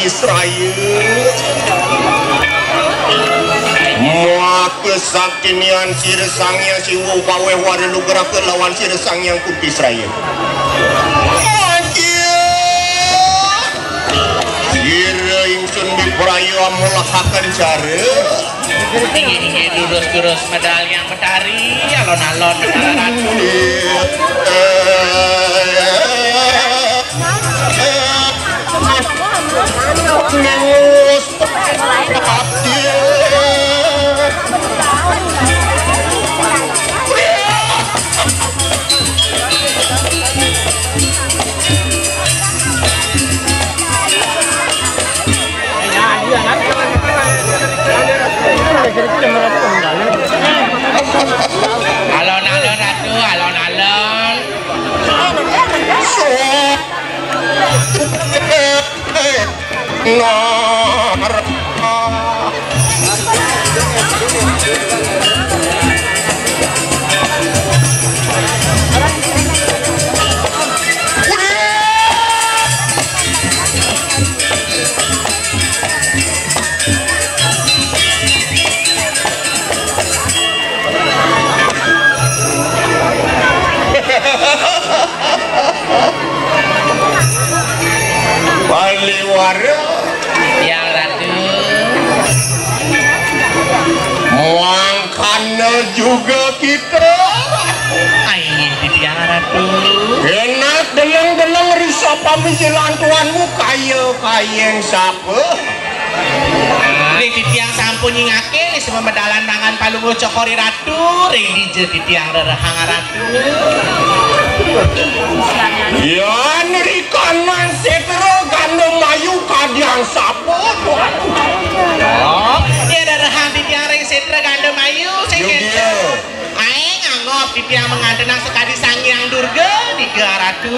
Israel mua kesakinian siresangnya si wawe wari lu gerak ke lawan siresang yang kudu Israel sire ingsun diperayu amulahakan cara ini durus-durus medal yang medari alon-alon medal Ngus alon-alon ratu alon-alon Baliwara yang ratu muangkana juga kita ingin yang ratu enak deleng-deleng risau pamisilan tuanmu kaya-kaya yang siapa di tiang sampun nyingake semua medalan tangan palungo cokori ratu ring di tiang rerahang ratu ya neri kanan setero gandeng mayu kadiang sapo oh ya rerahang di tiang ring setero gandeng mayu sekete aing anggap di tiang mengantenang sekali sangyang durga di ratu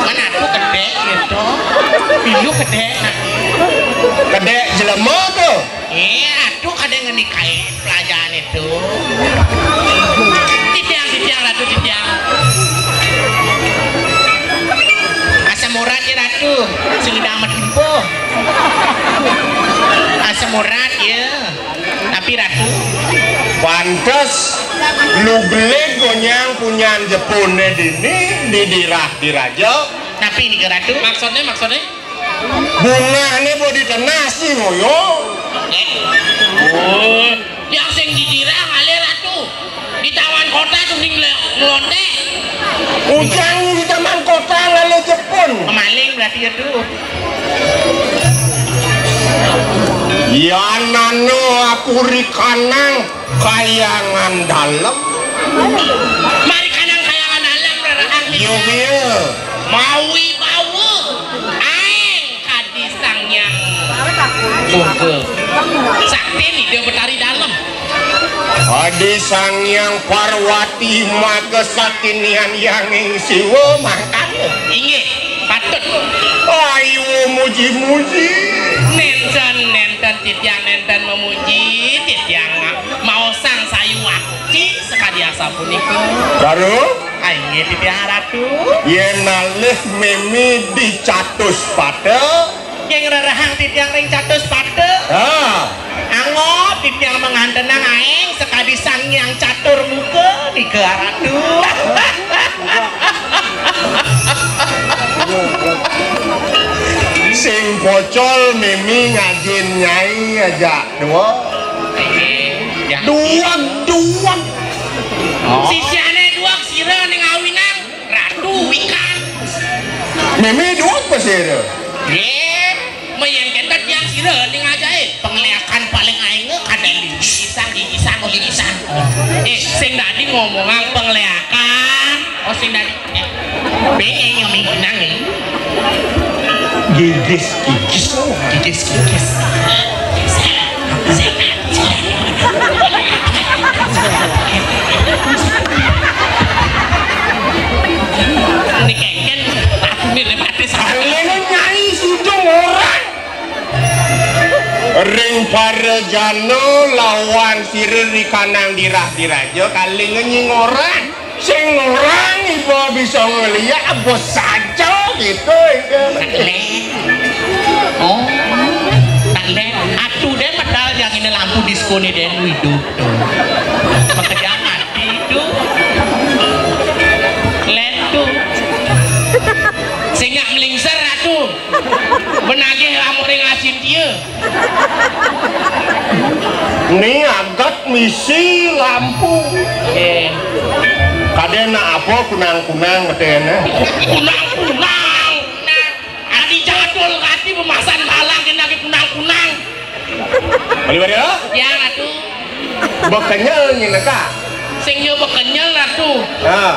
mana aku gede gitu pilu gede gede jelema tuh aduh kadang ngenikain pelajaran itu titiang ratu titiang asam urat ya ratu sehingga amat himpuh asam urat ya tapi ratu pantes lu beli gonyang punya Jepune dini didirah diraja tapi ini ratu maksudnya bunga ini mau ditenasi ngoyo oh yang sing didirah ngalir ratu di taman kota tuh di ngelonde ujang di taman kota lalu Jepun memaling berarti itu ya nano aku rikanang kayangan dalam mari kanang kayangan dalam rarang iya maui bau aing kadisang yang mungkel sakti nih dia bertari dalam Adi Sangyang Parwati maka sakinian yang siwa makanya inge patut ayo muji-muji nenten titiang nenten memuji titiang mau sang sayu wakti sekali asa punika baru inge titiang ratu yenalih mimi dicatus pada yang rarahang titiang ring catus pada angop titiang mengantenang aing sekali sang yang catur muka di ratu sing pocol mimi ngajin nyai aja dua sisiane dua sira ning awinang ratu wikan mimi dua pesir mayang kentet yang sira ning ajaib pengliakan paling aing kadeli isang sing tadi ngomongan pengliakan sing tadi pengen yang minang gigis ini kengken aku mirip hati sama nyai sudung orang ring Parejano lawan sirih di kanang dirah-diraja kali ngenying orang sing orang ibu bisa ngeliat bos saja gitu oh tak leh atuh deh padahal yang ini lampu disko nih deh hidup tuh pekerjaan mati itu lentu sehingga melingser atuh menagih lampu ring asin dia ini agak misi lampu kadena apa kunang-kunang kadena kunang-kunang adi jadul kati pemasan halang kena ke kunang-kunang balik ya atuh bekenyel nyina ka sing yo bekenyel atuh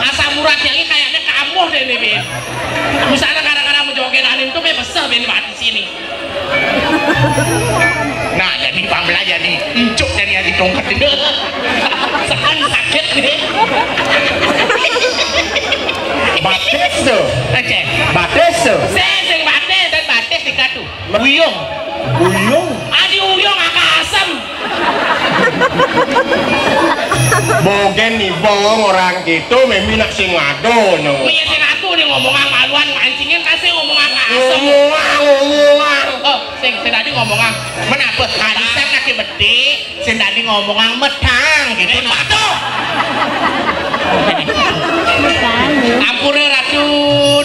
asam uratnya ini kayaknya kamuh deh nih misalnya kadang-kadang menjoget anim tuh besar ben di sini nah jadi pamela jadi incuk dari adi tongkat itu sekan sakit nih bates tuh oke bates tuh sing bates dan bates dikatu uyung adi uyung agak asam bogen nih bohong orang gitu meminak sing ngado no iya sing ngado nih ngomongan maluan mancingin kasih ngomongan asam ngomongan oh sing tadi ngomongan menapa harisan kaki betik sing tadi ngomongan medang gitu aduh ampura ratu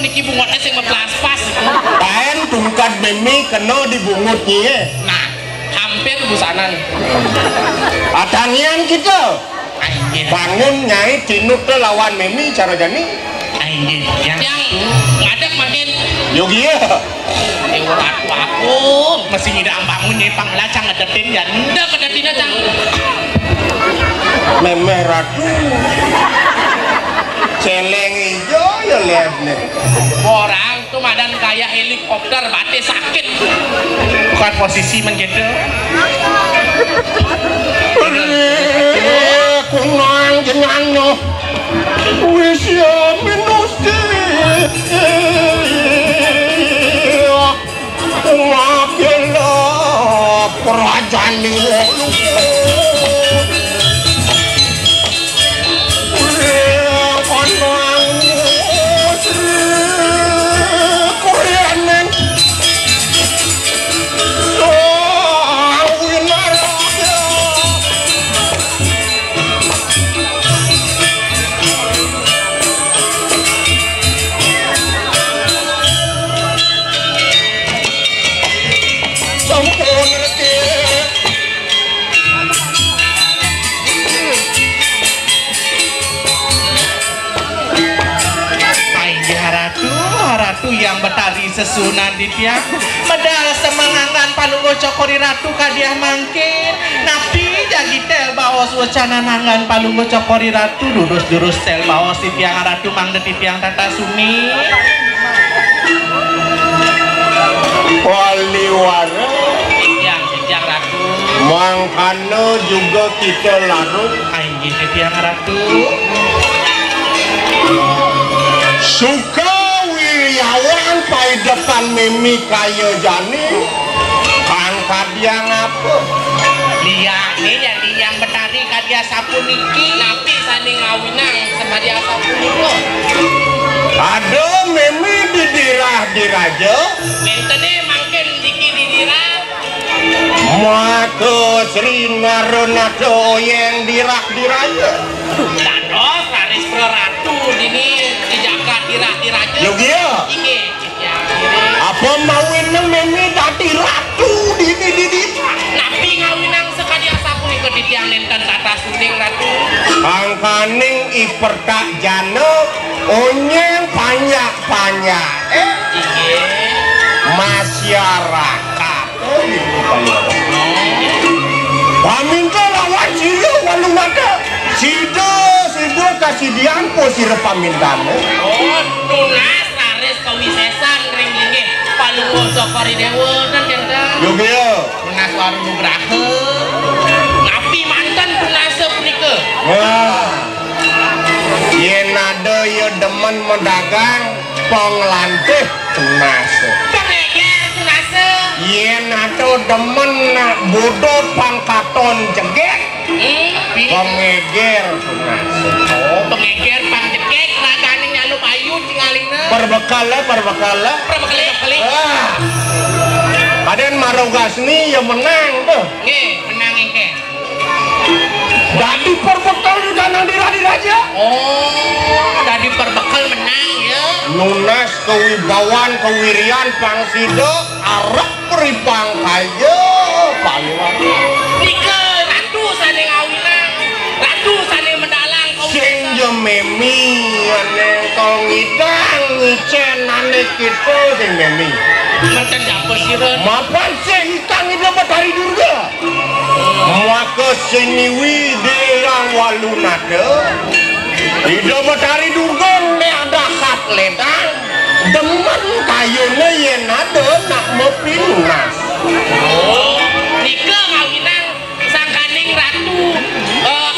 niki bungotnya sing meplas-pas kain tungkat memi kena dibungutnya nah hampir busanan atangian gitu bangun nyai tinut lawan memi cara jani yang ngadek makin yogi ya ratu aku masih ngidam bangun nyai panglacang ngedetin ya ndak ngedetin aja memeh ratu celeng hijau ya lihat nih orang tuh madan kayak helikopter bate sakit bukan posisi menjadi kunang jenganyo wis ya minusti makilah kerajaan ini yang betari sesunan di tiang medal semangangan palunggo cokori ratu kadiah mangkin napi jagi tel bawas wacana nangan palunggo cokori ratu durus-durus tel bawas di tiang ratu mangde di tiang tata sumi waliwara yang jejak ratu mangkana juga kita larut anjing di tiang ratu suka yawan pai depan mimi kaya jani angkat dia ngapa liang ini jadi yang betari kadia sapu niki napi sani ngawinang sebadi sapu niko ada mimi didirah-diraja mentene mangken diki didirah maka Sri Naronado yang dirah-diraja dados laris ratu dini dijaga dirah-diraja yogi ya apa mawinang mimi dati ratu dini napi ngawinang sekali asapu ikut di tiang nenten tata suning ratu angkaning ipertak jano onyeng panyak-panyak masyarakat paminta lawan sila walau mata sida sibu kasih diampo sira pamintane oh tunas laris kawisesan ring linggih palunggo cokori dewa dan jenda yogi ya tunas waru nugraha napi mantan tunas punika wah yen ada ya demen mendagang penglantih tunas pengeger tunas yen ada demen bodoh pangkaton jeget pengeger pengeger pang jegek ragane nyalup ayu cingalingna perbekala kali aden marogasni ya menang tuh nggih menang engke dadi perbekal di kanan diraja dadi perbekal menang ya nunas kewibawan kewirian pangsido arep peripang kayo paliwan Nike ratu sane ngawinang ratu sane mendalang sing yo memi ane kong ngidang ngicenane kita sing memi manten dapet sireun mapan sing kang ida Batari Durga maka seniwi deyang walunade ida Batari Durga ne ada kat ledang demen kayune yen ada nak mepinas Nike ngawinang sangkaning ratu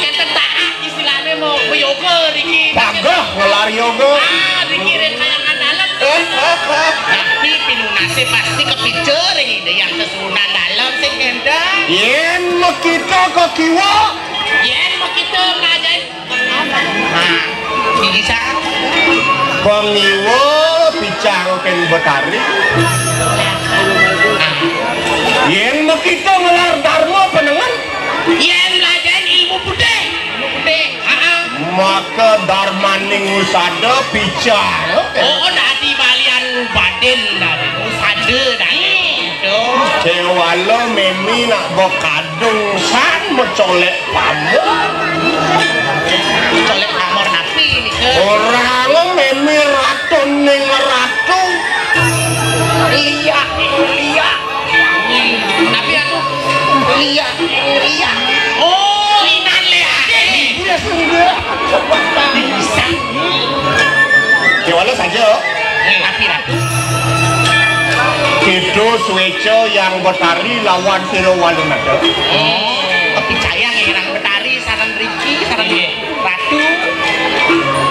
kenten taat istilahnya mau yoga Riki pagah ngelar yoga dikirim kayangan dalam tapi pinunase pasti kepicer ini yang sesunan dalam sing kendang yen kita ke kiwa yen mau kita ngajain bisa pengiwa picang ken Batari yen kita ngelar dharma penengan yen ngajain ilmu bude maka darmaning usada picang dadi balian baden dari usada dari cewalo memi nak bokadung san mecolek pamor colek pamor napi ini ke orang memi ratu ning ratu liak tapi aku liak oh inan leake iya sendiri bisa cewalo saja tapi ratu Kido Sueco yang Batari lawan Siro Walunada kepercayaan yang orang Batari saran Riki saran ratu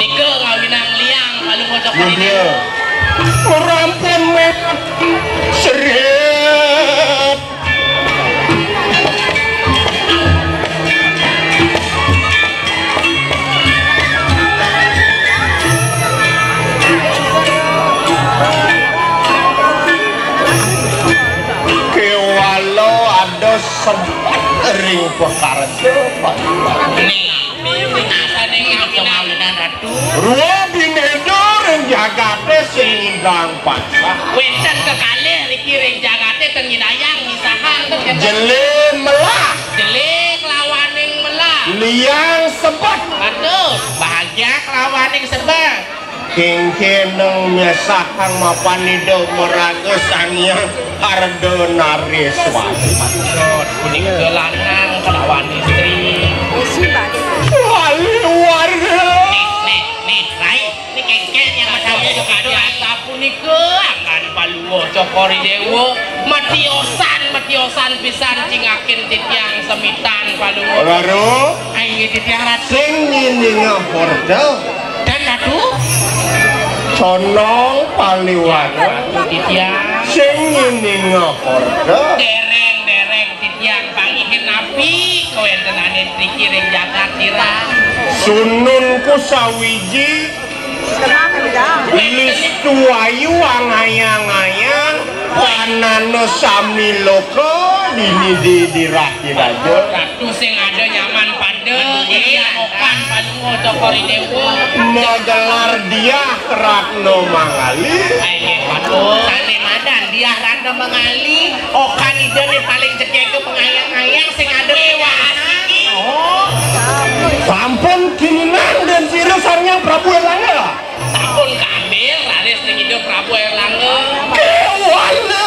Nike ngawinang liang lalu ngocok ini rampun memat seret kewalo ada ring pekarsa nih asane ngawinang ratu Rua binedor yang jagate sing ngidang pasah wedan kekalih Riki ring jagate teng nyidayang ngisahan teng jele melah jelek lawaning melah liang sebat aduh bahagia kelawaning sebat kengkeneng mesahang mapanido meragus angya ardo nariswa kuning gelanang kelawan istri wali warga nih Rai ini kengken yang macamnya juga biasa punike akan paluwo cokori dewo matiosan pisan cingakin titiang semitan paluwo baru aing titiang ratu sing nyininga horda dan ratu conong paliwana titiang sing nyininga horda dereng titiang pangihin nabi kowe tenane trikiring jagat tira sununku sawiji listu ayu angayang-ayang panano sami loko dini dirah-dirajur ratu sing ada nyaman pada iya okan palungo cokori dewo mogelar dia keratno mangali ayo patu tane madan dia rada mengali okan idene paling cekek ke pengayang-ayang sing ada ewahana oh sampun kiningan dan sirasarnya Prabu Erlangga tahun kambil laris ning hidup Prabu Erlangga kewana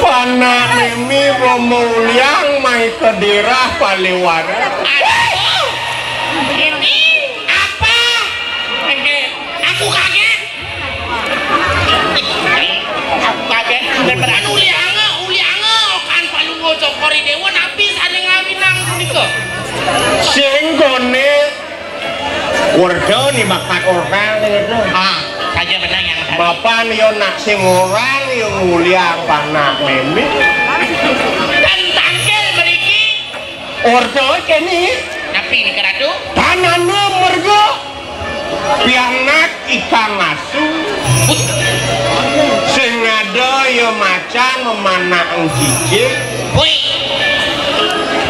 Pana Mimi Romuliang mai ke daerah Paliwara. Ini apa? Aku kaget. Aku kaget. Dan berani ulianga kan palungo cokori dewa napi sane ngawinang diko. Sing gone Warga ni makan orang itu. Saja benar yang tadi. Mapan yo nak sing orang yo nguliang panak memi. Dan tangkel beriki. Warga kini. Tapi ini keratu. Tanahnya mergo. Pianak ikan asu. Sing ada yo macan memanak cicing. Woi.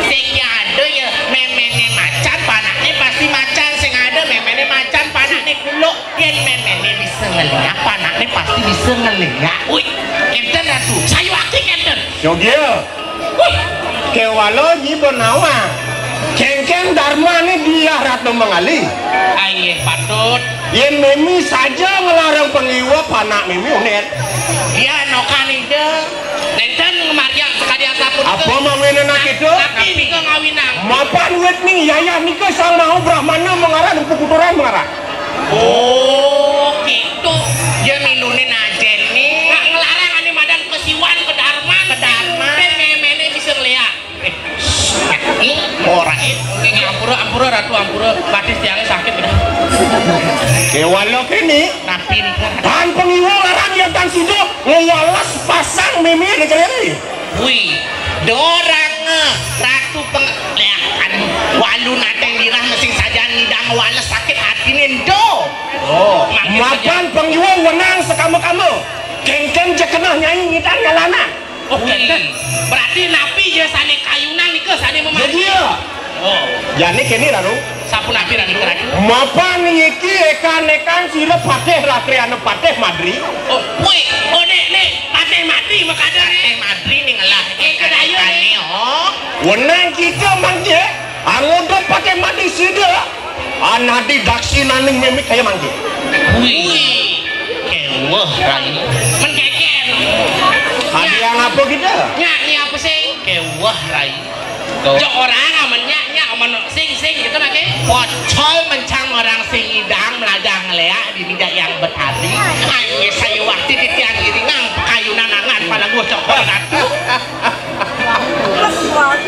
Sing ada ya memene macan panaknya pasti macan, sing ada memene macan panaknya kuluk. Yen memene bisa ngeliat panaknya pasti bisa ngeliat. Woi, Kenten Ratu, sayu aktif Kenten. Jogja. Woi, Kewalo nyi benawa. Kengkeng Dharma ni dia Ratu Mengali. aye patut. Yen memi saja ngelarang pengiwa panak memi unet. Ya nokan ide. Nenten ngemaryang sekalian sapun. Apa mawin anak itu? Tapi nika ngawinang. Mapan wet nih yaya nika sang mau Brahmana mengarah dan pukuturan mengarah. Oh, gitu. Ya minunin aja nih. Nggak ngelarang ane madan ke Siwan, ke Darman. Ke Darman. Memene bisa ngeliat. Orang itu ampura Ratu ampura batis tiangnya sakit bener. Kewalo kini Napin dan pengiwa larang yang tan sido ngewalas pasang mimi di kalian. wih dorang Ratu kan walu nateng dirah mesin saja nidang walas sakit hati nendo. Oh, mapan pengiwa wenang sekamu-kamu. Kengkeng je kena nyanyi ngidang ngalana. Oh, berarti napi je sane kayunan nih ke sane memang. Jadi ya. Oh, Jadi kini lalu sapu napi rani kerani. mapan iki ekan-ekan sila pateh lakriana pateh madri. Oh, wih, oh nek pateh mati makada nih. Madri nih ngelah. Kedayo nih. Oh. Wenang kita mangje, angodo pateh madri sida. Anadi daksi naning memi kaya mangje. Wih, kewah rai. Menkeken. Hadiah apa kita? Nyanyi apa sih? Kewah rai. Jok orang amennya aman sing gitu lagi. Pocol mencang orang sing idang meladang leak di tidak yang berhati. Hanya saya waktu di tiang giringang kayunan angan pada gua cokol ratu.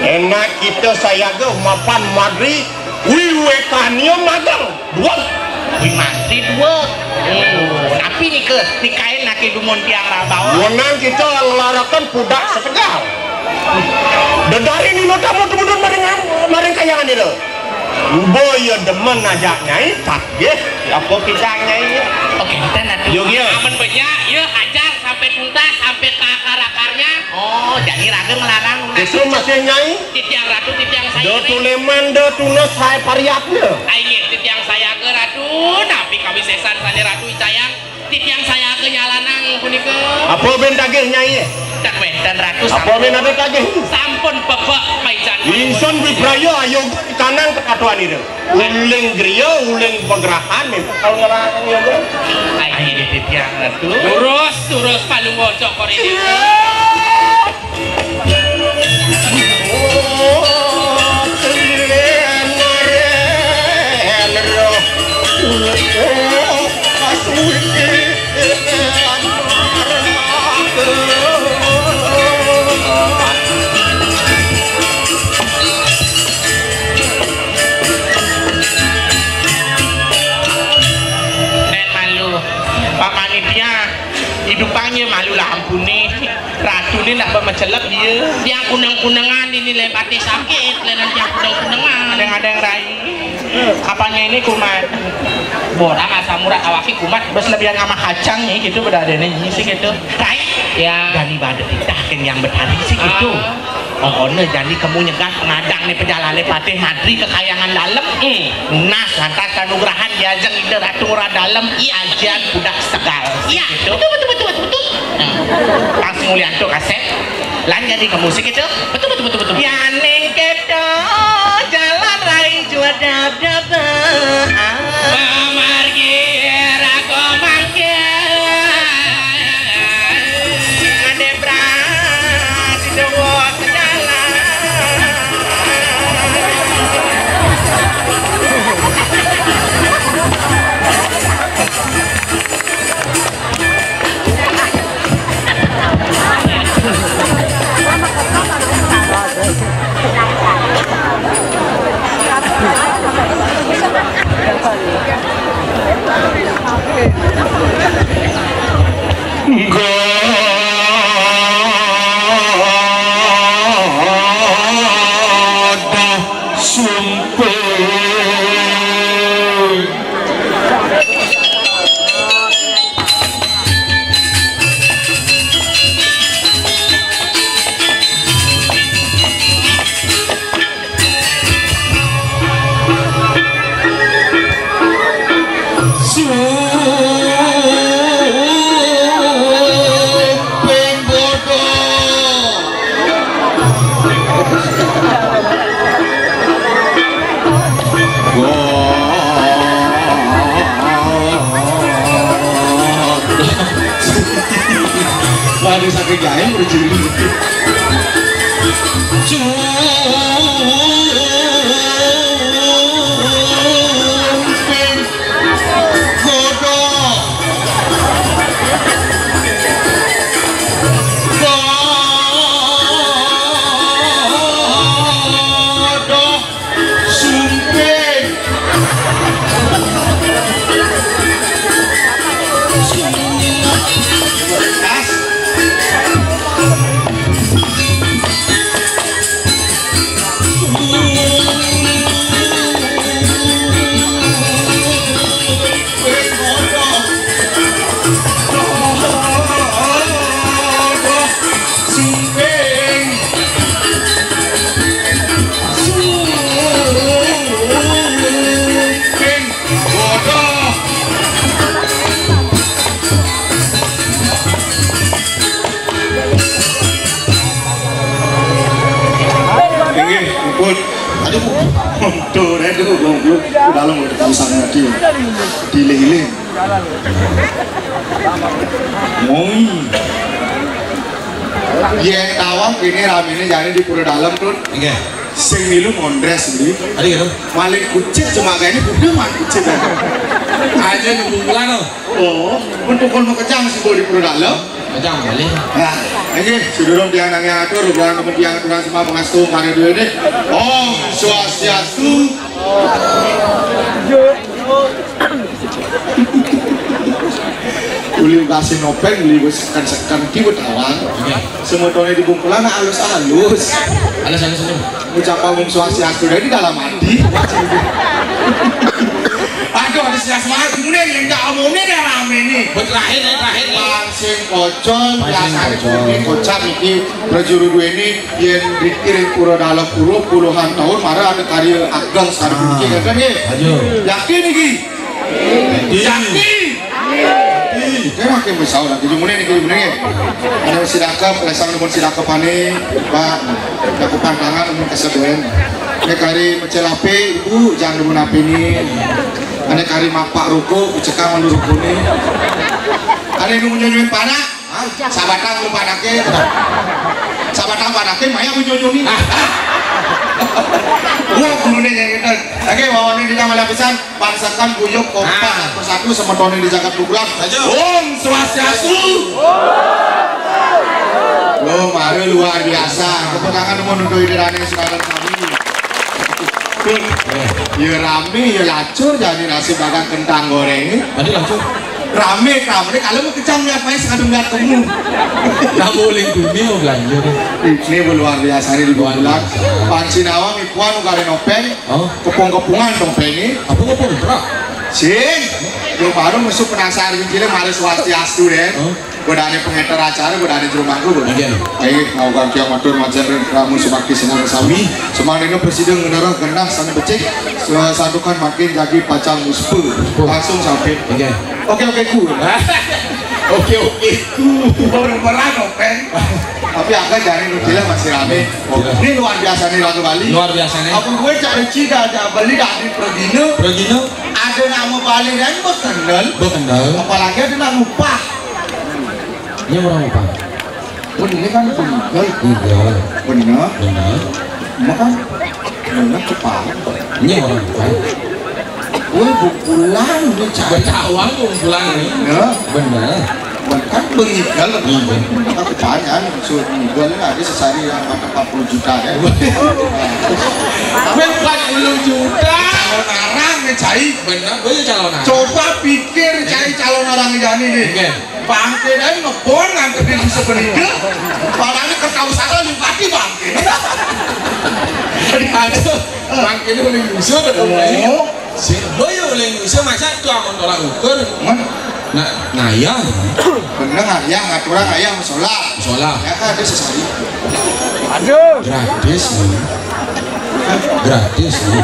Enak kita saya ke mapan madri, wiwekannya magang dua. Wih mati dua. Tapi nih ke nikahin naki dumon tiang rabawa. Wenang kita ngelarakan pudak setegal. Dari ini lo kamu temen maring kayangan itu. Boy demen ajak nyai takgih. Apa kita nyai? Oke, kita nanti. Yogi. Aman banyak, ya ajar sampai tuntas sampai ke akar-akarnya. Oh, jadi raga ngelarang. Justru masih nyai. Titiang ratu, titiang saya. Do tuleman do tunas saya pariaknya. Ayo, titiang saya ke ratu, tapi kami sesan sana ratu icayang. Titiang saya ke nyalanang punika. Apa ben tagih nyai? Dan ratu Apa ben ada tagih? sampun bebek paijan. Inson bibraya ayo kanang kekatuan itu. Uling griya, uling pegrahan memang kalau ngelarang yoga. Ayo titiang ratu. Terus palung bocok ini. Hidupannya malu lah ampuni ratu ini nak bermacelap dia kunang-kunangan ini lempati sakit nanti yang kunang-kunangan ada yang rai apanya ini kumat borang asam murah awaki kumat terus lebihan sama kacang nih gitu berada nih sih gitu rai ya dan ibadah kita yang berhati sih gitu oh jadi kamu nyegat pengadang nih pejalan patih madri kekayangan dalam nah lantas kanugrahan diajeng ide ratu murah dalam ajian budak segal iya gitu. betul langsung mulian tuh kaset lan jadi ke musik itu betul ya neng keto jalan rai juada daba margi rago mangke ade bras dewo sejalan Terima kasih. Waduh saking gaeng berjiri. Tuh, itu belum dalam udah tulisannya diling-iling. Moi. Yang tawang ini ramene jadi di pura dalam tuh. Iya. Sing milu mondres beli. Ada gitu. Maling kucing cuma kayak ini udah mah kucing. Aja nunggulan loh. Oh, untuk kalau mau kejang sih di pura dalam. Kejang balik. Nah, ini sudah tiang nangnya atur, bukan teman tiang turun semua pengastu karya dua ini. Oh, swastiastu. Uli kasih nopen, uli sekan kiwet awang. Semua tahunnya di bungkulan halus-halus. Halus-halus ini. Ucapan wong swastiastu dari dalam hati. Aduh, ada sias-sias kemudian yang gak omongnya dia rame nih. Terakhir nih. Langsing kocol, biasanya kemudian kocak ini berjuru dua ini yang dikirim pura dalam puluhan tahun marah ada karya ageng sekarang begini kan ya? Yakin nih Ki? Yakin? Kayak makin besar lagi, kemudian ini kemudian ada sidakap, lesang nomor sidakap ane, Pak, lakukan tangan umur kesadaran. Ini kari mencelape, ibu jangan demen api ini. Ada kari mapak ruko, cekang malu ruko ini. Ada yang nyonyongin panak, sabatang lu panaknya. Sabatang panaknya, maya nyonyongin. Wah, kemudian yang itu. Oke, wawan ini kita melapisan bangsakan buyuk kompak persatu semetoni di Jakarta Pukulan. Om Swastiastu. Oh, mari luar biasa. Kepegangan menunjuk idrane sekarang kami. Ya rame, ya lacur jadi nasi bakar kentang goreng. Tadi lacur. Rame kalau mau kecam lihat main sekadung lihat kamu. Nah boleh dunia mau belanja. Ini luar biasa ini di bulan. Pancinawang ipuan ukare nopeng. Kepung-kepungan nopeng ini. Apa kepung berak? Sing, yo baru masuk penasaran gini malah swastiastu deh. Godane pengeter acara, godane rumahku. Ayo mau ganti amatur majar dan kamu semakin senang sami. Semangatnya presiden ngenara gendah sana becek. Sadukan makin jadi pacang muspe. Langsung sampai. Oke ku. Oke ku. Baru perang open. Tapi agak jadi nutilah masih rame. Ini luar biasa nih Ratu Bali. Luar biasa nih. Aku gue cari cida ada beli dari Progino. Ada nama Bali dan berkendal. Apalagi ada nama upah. Ini orang apa? Oh ini kan benar. Benar. Maka benar kepala. Ini orang apa? Bulan dia cawang bulan ini. Benar. Kan mengigal maka pertanyaan sudah mengigal ada sesari yang 40 juta ya. 40 juta. Calon orang cai benar, calon orang. Coba pikir cai calon orang jadi nih. Bangke dari ngebor nganter di bisa beriga. Padahal ketausakan lipati bangke. Aduh, bangke ini boleh nyusul betul ini. Si boy boleh nyusul masa tuh amun tolak ukur. Nah, ngayang. Bener ngayang, ngaturan ngayang musola. Ya kan ada sesari. Aduh. Gratis nih.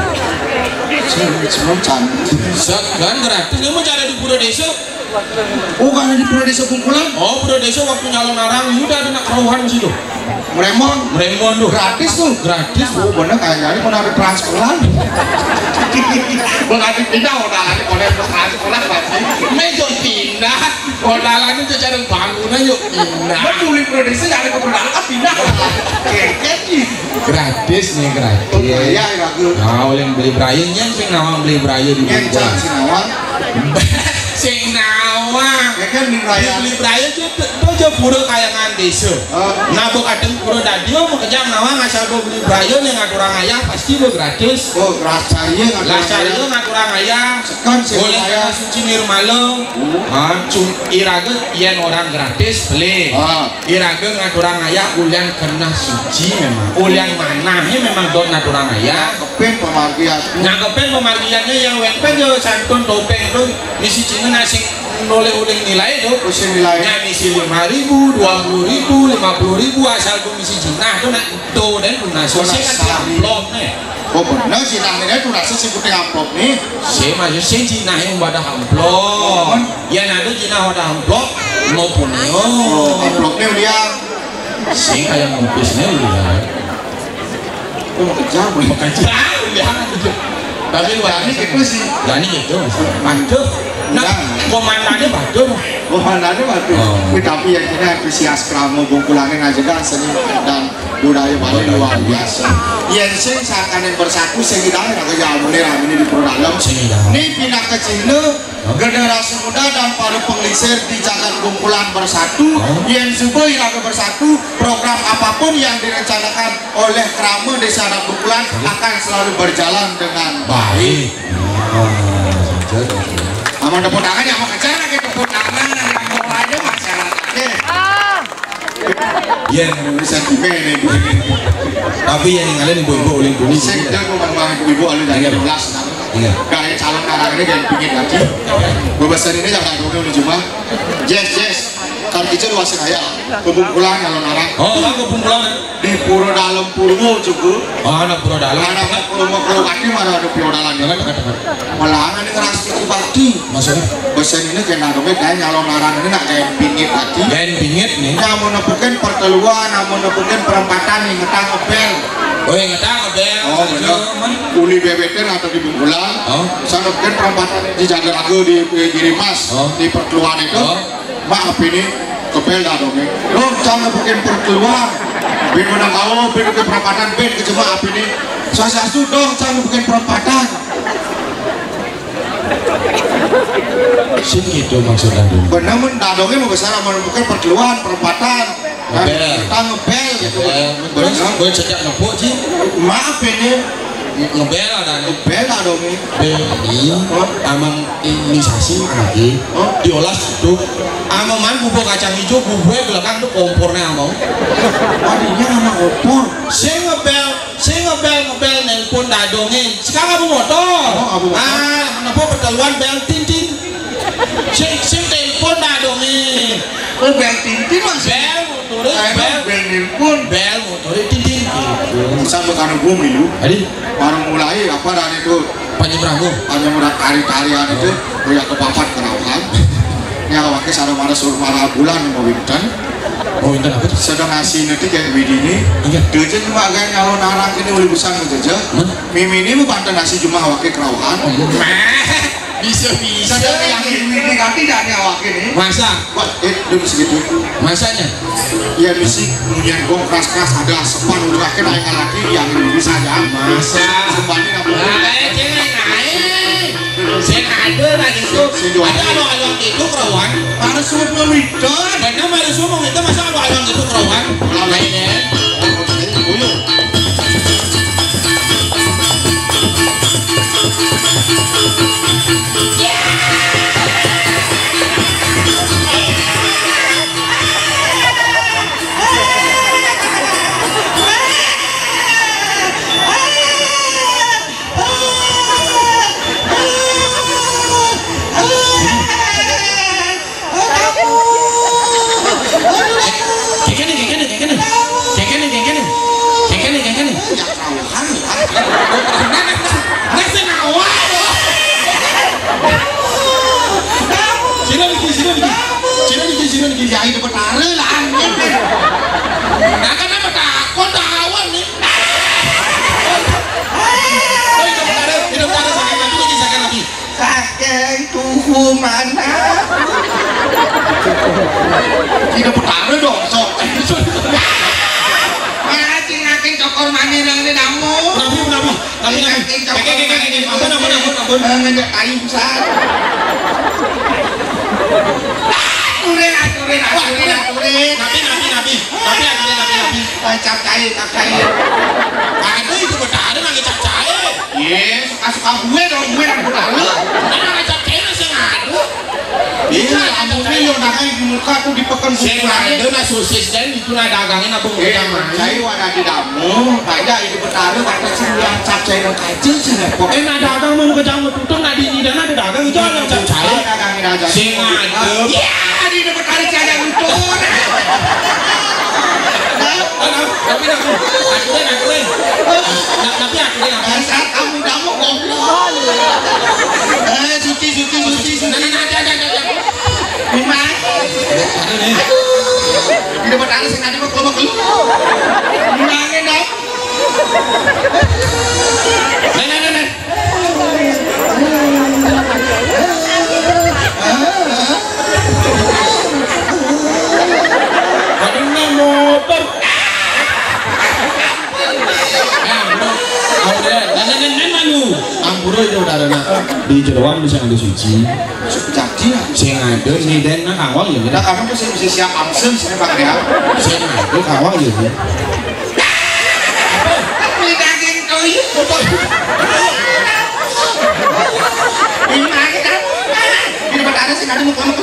sebelum cantik. Segan gratis, kamu cari di pura desa. Oh, karena di Pura Desa Bungkulan? Oh, pura desa waktu nyalon arang, udah ada nak keruhan di situ. Meremon Tuh. gratis tuh. Gratis. Oh, bener kayaknya pun ada transferan. Berarti pindah odalannya oleh transferan pasti. Mejo pindah. Odalannya tuh cari bangunan yuk pindah. Betul di Pura Desa ada keberadaan pindah. Keket nih. Gratis nih gratis. Oh, iya ya gue. Nah, oleh beli brayo nyeng nawang beli brayo di Nyencang Bungkulan. si Nawang. Sing nawang. Ya kan di raya. Beli brayo tuh aja pura kayangan desa. Nabok adem pura dadio mau kejang nawang asal gua beli brayo yang ngaturang ayah pasti gua gratis. Oh, rasanya nggak Lasaryo ngaturang ayah. Sekan si Boleh raya. kena suci nirmalo. Iraga yen orang gratis beli. Iraga ngaturang ayah ulian kena suci memang. Ulian manahnya memang don ngaturang ayah. Kepen pemargian. Nangkepen pemargiannya yang wengpen yo santun topeng itu misi cina nasi noleh uling nilai itu. Usia nilai. Nya misi 5.000, 20.000, 50.000 asal gua misi cina itu nak do dan lunas. So saya kan amplop nih. Oh bener sih, nah ini tuh rasa si putih amplop nih. Saya masih saya cina yang pada amplop. Yang ada cina pada amplop maupun yo. Oh, amplopnya dia. Saya kayak ngumpisnya udah. Oh, kejam. Bukan jauh lihat. Tapi luar Ini gitu sih. Gani gitu, mantap. Nah, komandannya bagus. Oh, mana ada waktu. Tapi yang ini antusias kramo Bungkulannya ngajakan seni dan budaya Bali luar biasa. Yang sing seakan yang bersatu sehingga nak kerja ini di Prodalem. Ini pindah ke Cina, generasi muda dan para penglisir di Jagat Bungkulan bersatu. Yang subuh iraga bersatu, program apapun yang direncanakan oleh kramo Desa Adat Bungkulan akan selalu berjalan dengan baik. Aman tepuk tangan yang mau kejar lagi tepuk tangan yang mau aja masyarakatnya. Iya, Ini sentimen ibu. tapi yang ninggalin ibu-ibu oleh Indonesia. Saya kita ngomong ibu-ibu alu dari 12 tahun. Iya. Kayak calon karang ini kayak pingin lagi. Bebasan ini jangan dulu di cuma. Yes. Kan kita luasin aja. Kebungkulan calon karang. Oh, aku Bungkulan. Di Pura Dalam Purwo cukup. Oh, anak Pura Dalam. Anak Purwo kaki mana ada piodalan. Malahan ini keras pribadi. Maksudnya? Bebasan ini kayak narumnya kayak calon karang ini nak kayak pingin lagi. Yang pingit nih. Namun nepukin perteluan, namun nepukin perempatan yang ngetang ngebel. Oh, yang ngetang bel. Oh benar. Uli BBT atau di Bungkulan. Bisa nepukin perempatan di Jaga-Raga di Girimas di perteluan itu. Maaf ini kebel dah dong. Lo jangan nepukin perteluan. Bin menang kau, bin ke perempatan, bin ke jemaah ini. Saya dong jangan nepukin perempatan. Sih gitu maksudnya. Benar mendadongnya mau besar menemukan perteluan perempatan. Ngebel. Kita ngebel gitu. Terus gue sejak nepuk sih Maaf ini ngebel ada nih. ngebel dah dong. Beli amang imunisasi lagi diolah itu amaman bubuk kacang hijau bubuknya belakang tuh kompornya amang Wadinya nama opor. saya ngebel nelpon dadongin sekarang abu motor Abu motor. kenapa perteluan bel tintin saya telepon dadongin Oh bel tintin mas. bel motornya Bel nilpun. bel motornya tintin Sampai karena bumi lu. Adi Baru mulai apa dan itu Panjebramu hanya mudah tari-tarian itu ya ke papat kerawahan. Yang pakai sarung mana suruh marah bulan mau winten. oh intan apa tuh Sedang ngasih nanti kayak begini. iya Dejen cuma kayak nyalon arang ini boleh besar menjajah. Mimi ini mau bantu nasi cuma wakil kerawahan. bisa Sedang yang ini ganti dan yang wakil ini. masa Wah, itu segitu. masanya Ya misi kemudian gong keras-keras ada sepan udah kena yang lagi yang bisa aja. masa Sepan ini apa? naik saya ada lagi itu ada along itu kerawan Harus semua pemidan. karena baru semua itu masa along itu kerawan lainnya kiai di betara lah angin. Nah kenapa takut awan nih? Hidup betara sakit lagi. Kakek tuhu mana? Tidak betara dong sok. Ngacing ngacing cokor mani nang di damu. Nabi. Ampun. Ngajak kayu besar. Aturin. Nabi. Cap cair. Ada itu betara nang cap cair. Yes, suka gue dong gue nang betara. Nang cap cair sing adu. Iya, ampun yo dagang di muka tuh dipekan Sing adu na sosis dan itu na dagangin apa Iya, saya wadah di damu, kayak itu betara kata sih yang cap cair yang kacil sih repot. Na dagang mau ke jamu tutung na di dan ada dagang itu ada cap cair. Dagangin aja. Sing adu. Ya, di betara cara lucu. Tapi aku Dasar kamu damu goblok. Suci. Memang. Di depan ada sing nadi mau keluar. Memangnya dong. motor. Ampura itu udah ada di Jeroan bisa ada suci. Jadi lah. Saya ada nih dan nak awal ya. Kita kamu tuh bisa siap angsen sih Pak ya. Saya ada awal ya. Ini daging toy. Ini lagi kamu. Di depan ada sih nadi mau keluar.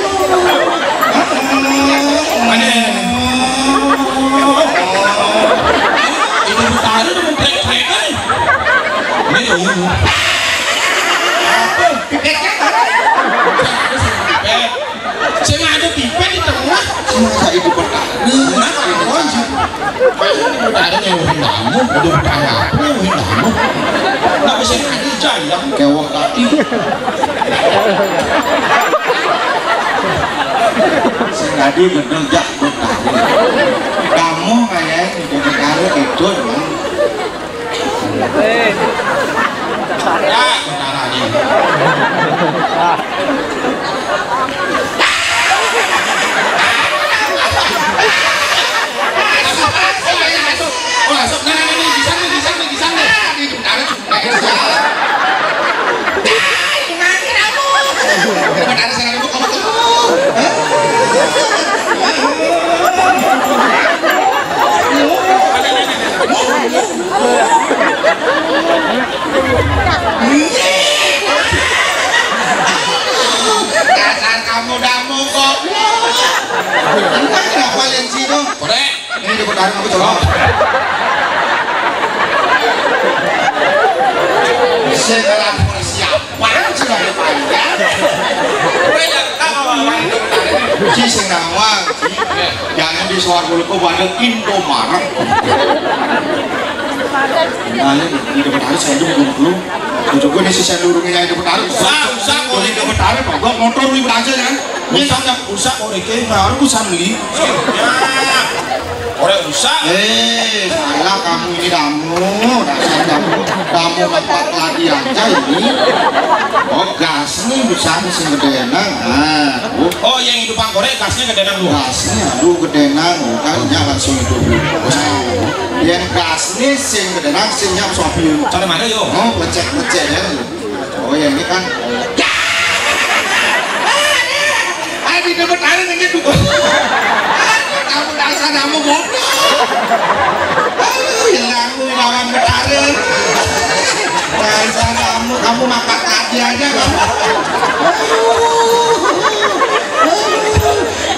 Mana? Itu bertaruh dengan trek-trek kan? Ini ya ini. Pipetnya Saya nggak ada pipet di tengah. Masa itu bertaruh? Nah, kalau aja. Ini bertaruh nyewahin kamu, udah bertaruh apa nyewahin kamu? Nggak bisa ada jaya. Kewah tadi. Senadi bener jak bertaruh. Kamu kayak udah bertaruh itu dong. Ya, bertaruh aja. Oh, masuk. Nah, di sana. Di utara juga. gimana kamu? Depan ada sana dulu kamu tuh. Dasar kamu damu kok. Kenapa yang sini? Korek. Ini di bertaruh aku coba. Segala persiapan sudah dipanjang. Ci sing nawang, jangan di soal dulu ke pada Indomaret. Nah, ini di bertaruh saya dulu. Coba ini sisa durungnya di bertaruh. Usah, boleh di bertaruh, mogok motor ini belajar kan? Usah korek baru bisa beli. Korek usah. Salah kamu ini dasar kamu tempat lagi aja ini. Oh gas nih bisa sing gedenang. Oh yang hidupan korek gasnya gedenang lu. Gasnya aduh gedenang kan langsung hidup. Yang gas nih sing gedenang sing nyam sopi. Cara mana yo? Oh lecek ya. Oh yang ini kan. Di depan ada nanya dulu. Kamu dasar kamu bodoh. Hilang lawan bertaruh. Dasar kamu makan tadi aja kamu.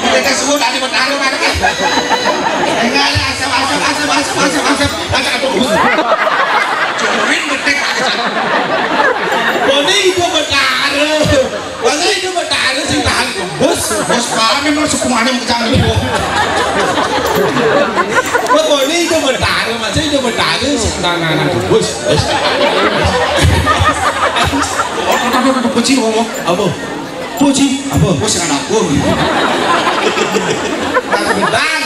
Kita semua dari bertaruh mana kan? Enggak ada asap. Aduh. Curin betek aja. Ini itu bertaruh. Ini itu bertaruh sih tahan bos kami mau semuanya mau kecang itu. Ini itu bertaruh, masa itu bertaruh sih tahan bos. Puji ngomong Apa? puji Apa? bos dengan aku Dan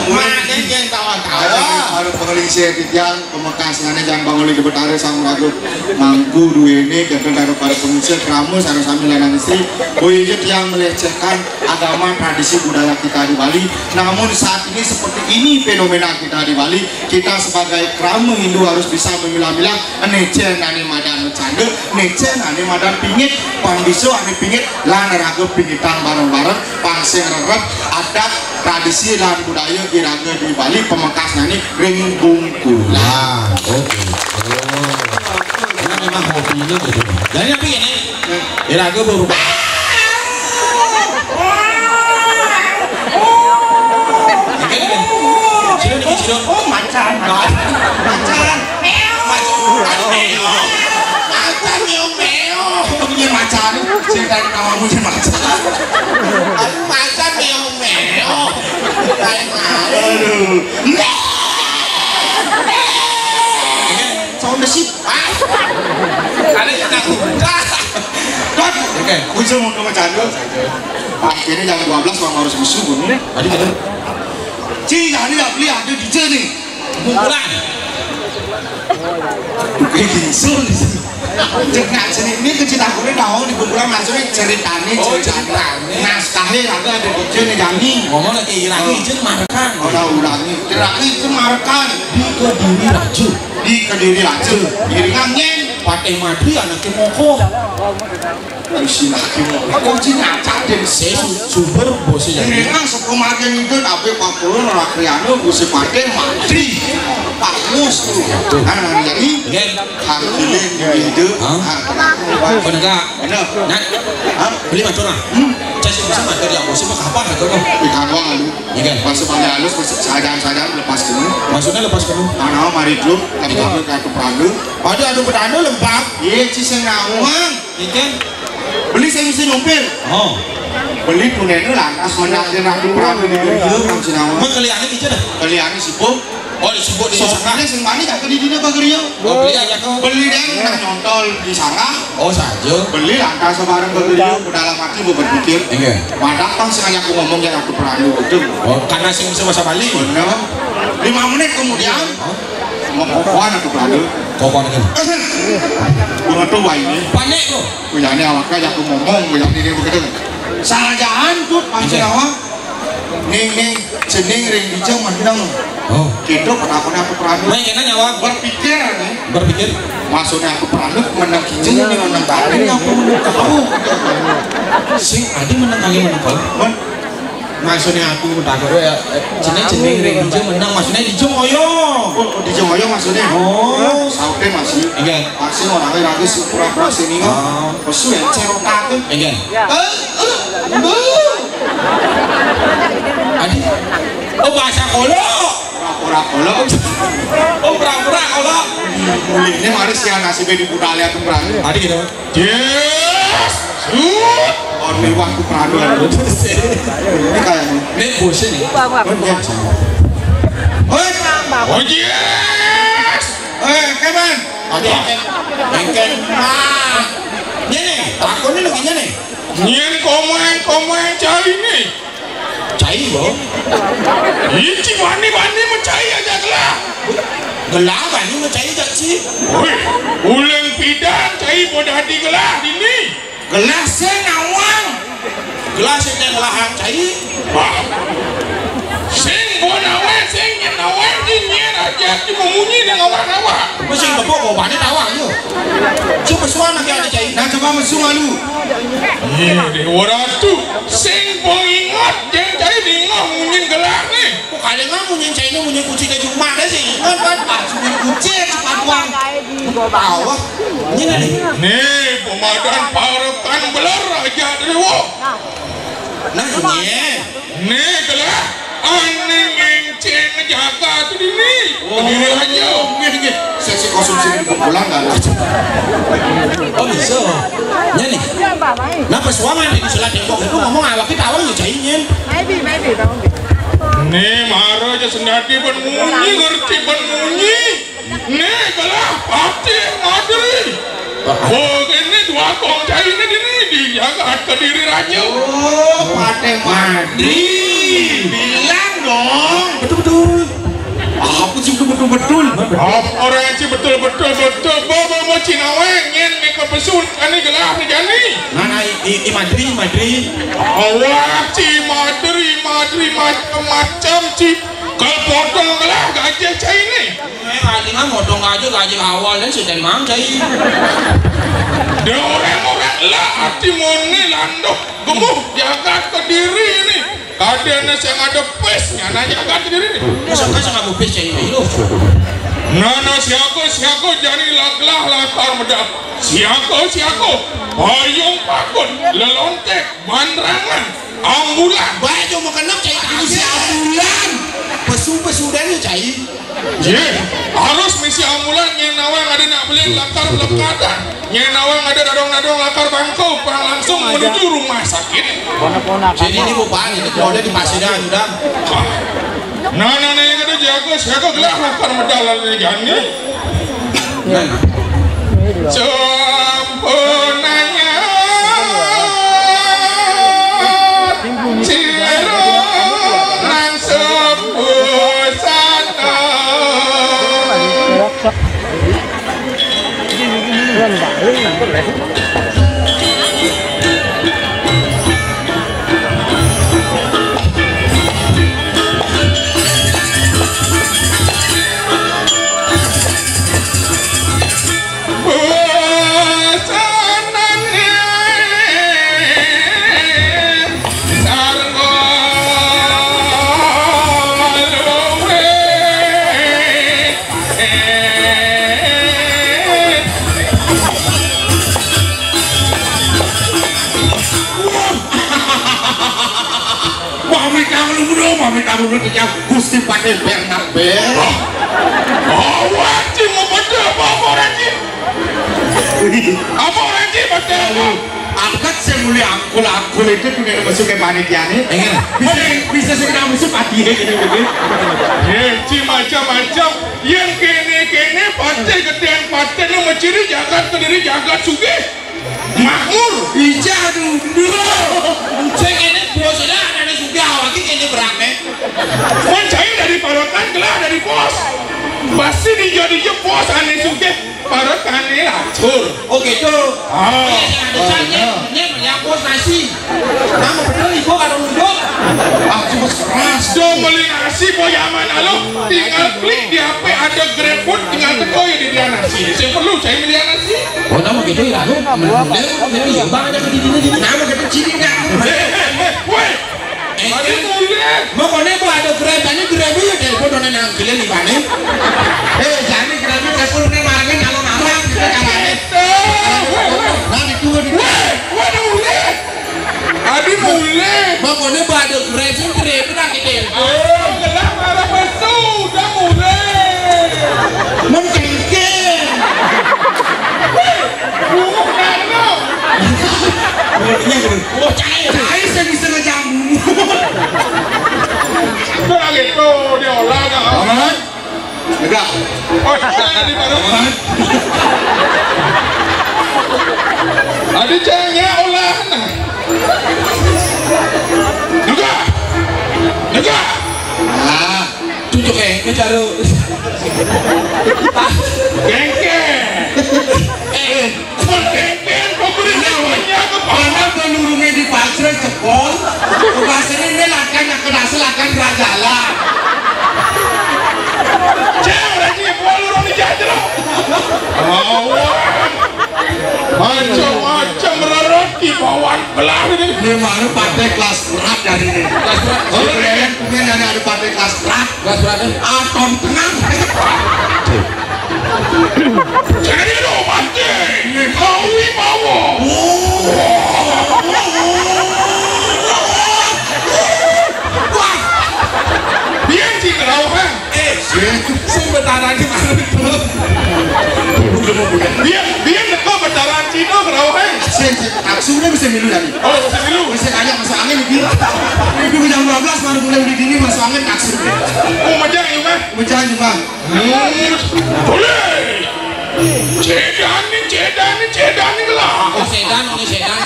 mana yang tawa-tawa harus pengelisir yang pemekasannya jangan bangun di betara sama lagu mangku dua ini gagal dari para pengelisir keramus harus sambil lanang istri boyet yang melecehkan agama tradisi budaya kita di Bali. Namun saat ini seperti ini fenomena kita di Bali, kita sebagai keramu Hindu harus bisa memilah-milah nece nani madan canda, nece nani madan pingit, pambiso ane pingit lan raga pingitan bareng-bareng pangsing rerep adat tradisi dan budaya iraga di Bali pemekas nani ring bungkulan. Oke. Karena memang hobinya gitu. Jadi apa ini? Iraga berubah. Oh macan Punya macan, saya nama punya macan. Macan meo. Aduh. Sound sip. Kali ini aku. Kan? Oke, kunci mau ke macan dulu. Akhirnya jam 12 orang harus musuh pun. Tadi kita. Ci, hari nggak beli ada di sini. Bungkulan. Kayak gingsul di sini. Jangan sini ini kecil aku ini tahu di bungkulan maksudnya ceritanya. Naskahnya ada di sini Jani. Ngomong lagi Iraki izin marekan. Udah-ulangi. Iraki itu marekan Di Kediri Raju. Diri ngangen. Pateh Madri anaknya Moko. Isi lagi mau. Kok Cina cadeng Saya sumber bosnya Diri jadi. ngang sekomarin itu tapi Pak Polo Rakriano Gusi Pateh Madri. Pak Mus tuh. Nah, jadi Again. Hampilin di hidup. Kau enggak? Bener. Nak, beli macam mana? Saya sih bisa makan yang bosnya mah apa kau? Ikan wang lalu. Iya. Pas sepanjang halus, pas sadar lepas dulu. Maksudnya lepas kamu? Anak mari dulu, lempar ke adu perandu. Ada adu beranda lembab. Iya, ciseng nawang. Ikan. Beli saya mesti nyumpir. Oh. Beli punennya lantas menakin adu perandu di Gerjo, kamu si nawang. Mau kalian ini dah. Kalian sibuk. Oh disebut di sana. Soalnya sing mani gak kedidina ke Gerjo. Oh beli aja kau. Beli dan nak nyontol di sana. Oh saja. Beli lantas sebarang ke Gerjo. Dalam hati mau berpikir. Iya. Madak kan sengaja aku ngomong yang adu perandu itu. Oh karena sing bisa bahasa Bali. Bener. 5 menit kemudian. Mau kokoan adu perandu. Kau kau kan? Bunga tua ini. Panik bro. Punyanya awaknya yang aku ngomong, yang ini begitu. Salah jalan tuh pancing awak. Ning cening ring dijeng menang. Oh. Gitu kenapa aku peranut? Main kena nyawa. Berpikir nih. Berpikir. Maksudnya aku peranut menang kijeng ini menang kali ini aku menang tahu. Sing adi menang kali menang kau. Maksudnya aku takut ya. Cening ring dijeng menang. Maksudnya dijeng oyo. Oh dijeng oyo maksudnya. Oh. Saute masih. Iya. Masih orangnya lagi pura-pura sini kan. Pesu ya cerita tuh. Iya. Adi. Oh bahasa kolo. Pura-pura kolo. Oh pura-pura kolo. Ini mari sih nasibnya di budaya tuh peranut. Adi gitu. Yes. Orang waktu peranut. Ini kayak Ini bosnya nih. Oh yes. Kemen. Adi engken. Ini aku ini lagi nih. Nyen komen cari nih. Cai bro. Ici bani mencari aja gelah. Gelah bani mencari tak sih. Woi, ulang pidan cari pada hati gelah ini. Gelah senawang. Gelah senawang cai. Wah. Sing bonawe sing nyenawe nyen aja cuma munyi dengan awak-awak. Masih bapak kau bani tawang yo. Cuma suara nak ada cai. Nah coba mesum alu. Iya deh, waratu sing pengingat yang cari dingah munyin gelah nih. Kok kalian nggak munyin cai ini munyin kucing ke cuma deh sih. Kan munyin kucing cepat buang. Tahu? Ini nih. Nih, pemadan parakan belar aja dewa. Nah ini. Nih gelah, aneh ngenceng jaga tuh ini. Kediri aja. Sesi konsumsi di pulang nggak ada. Oh bisa. Ini nih. Kenapa suami di selat tembok itu ngomong awak kita awang ya cainya. Nih marah aja sendiri bermunyi, ngerti bermunyi. Nih gelah, pasti madri. Oh ini dua kong cai ini dijaga kediri raja. Oh, Pate Madri. Madri bilang dong. Betul-betul. Apa sih betul-betul? Orang yang betul-betul bawa Cinaweng nyen nih ke pesun ini gelah nih jani. Nah, Madri. Awak Madri macam-macam kalau potong gelah gajah cai ini. Kali nggak modong aja gaji awal dan sudah mang cai. Dia orang-orang lah hati moni landok gemuh jaga ke diri ini. Kadang saya ada pesnya nanya jaga ke diri ini. Suka sama bupes cai ini loh. Nana siago jadi laglah lakar medak. Siago payung pakun lelontek bandrangan ambulan. Baik cuma kena cai itu si ambulan. Pesu dan cai. Harus misi ambulan nyenawang ada nak beli lakar lekatan. Nyenawang ada nadong lakar bangkau langsung menuju rumah sakit. Jadi ini bukan itu udah di Pasiran udah. Nana yang ada siago gelah lakar medal dari jani. Sampunanya Ciro nang sepuh sana. Kamu kerja Gusti Pakai Bernard Ber. Wajib mau betul apa wajib? Apa wajib betul? Angkat saya mulia angkul itu tuh yang masuk ke panitia nih. Bisa segera masuk hati gitu. Macam-macam yang kene partai gedean partai lu menciri jagat kediri jagat sugih makmur. Ija dulu. Saya kene bosnya ada sugih awaki kene berame. Mencari dari parokan gelah dari bos. Pasti dijadi bos ane sugih parokan ini hancur. Oh gitu. Ada caranya yang bos nasi. Kamu betul ibu kalau unduk. Aku keras. Beli nasi boyaman alo tinggal klik di HP ada GrabFood tinggal teko ya di dia nasi. Saya perlu saya beli nasi. Oh nama gitu ya aku. Dia bang aja ke diri. Nama kita ciri enggak. Woi. Ada mulai. Makanya bu ada Grab ya telepon orang yang gila nih bane. Jadi Grab telepon nih marahnya nyalon kita kamarnya. Nanti tunggu di. Waduh mulai. Adi mulai. Makanya bu ada Grab sih Grab nanti telepon. Gelah marah besu udah mulai. Mencengking. Bunguk nano. Oh cair saya bisa ngejamu. Udah gitu dia olah dah. Aman. Enggak. Oh di mana? Adi cengnya olah nah. Juga. Ah, tunjuk kejaru. Gengke. Gengke pemberian banyak Mana penurunnya di pasar cepol. Pasar ini lakan yang kena selakan rajala. Ceng lagi bolong di jajah. Macam-macam reroti bawaan belah ini. Ini mana partai kelas berat dari ini. Kelas berat. Oh kalian punya ada partai kelas berat. Kelas berat. Atom tengah. Jadi lo mati. Kau bawa. Biar sih kerauhan. Sebentar di mana itu? Biar kau bentaran Cina kerauhan. Aksumnya bisa milu tadi. Oh bisa milu. Bisa kaya masuk angin gitu. Itu jam 12 baru mulai di sini masuk angin aksum. Oh macam ini mah. Macam juga. Boleh. Cedan ni lah. Oh sedan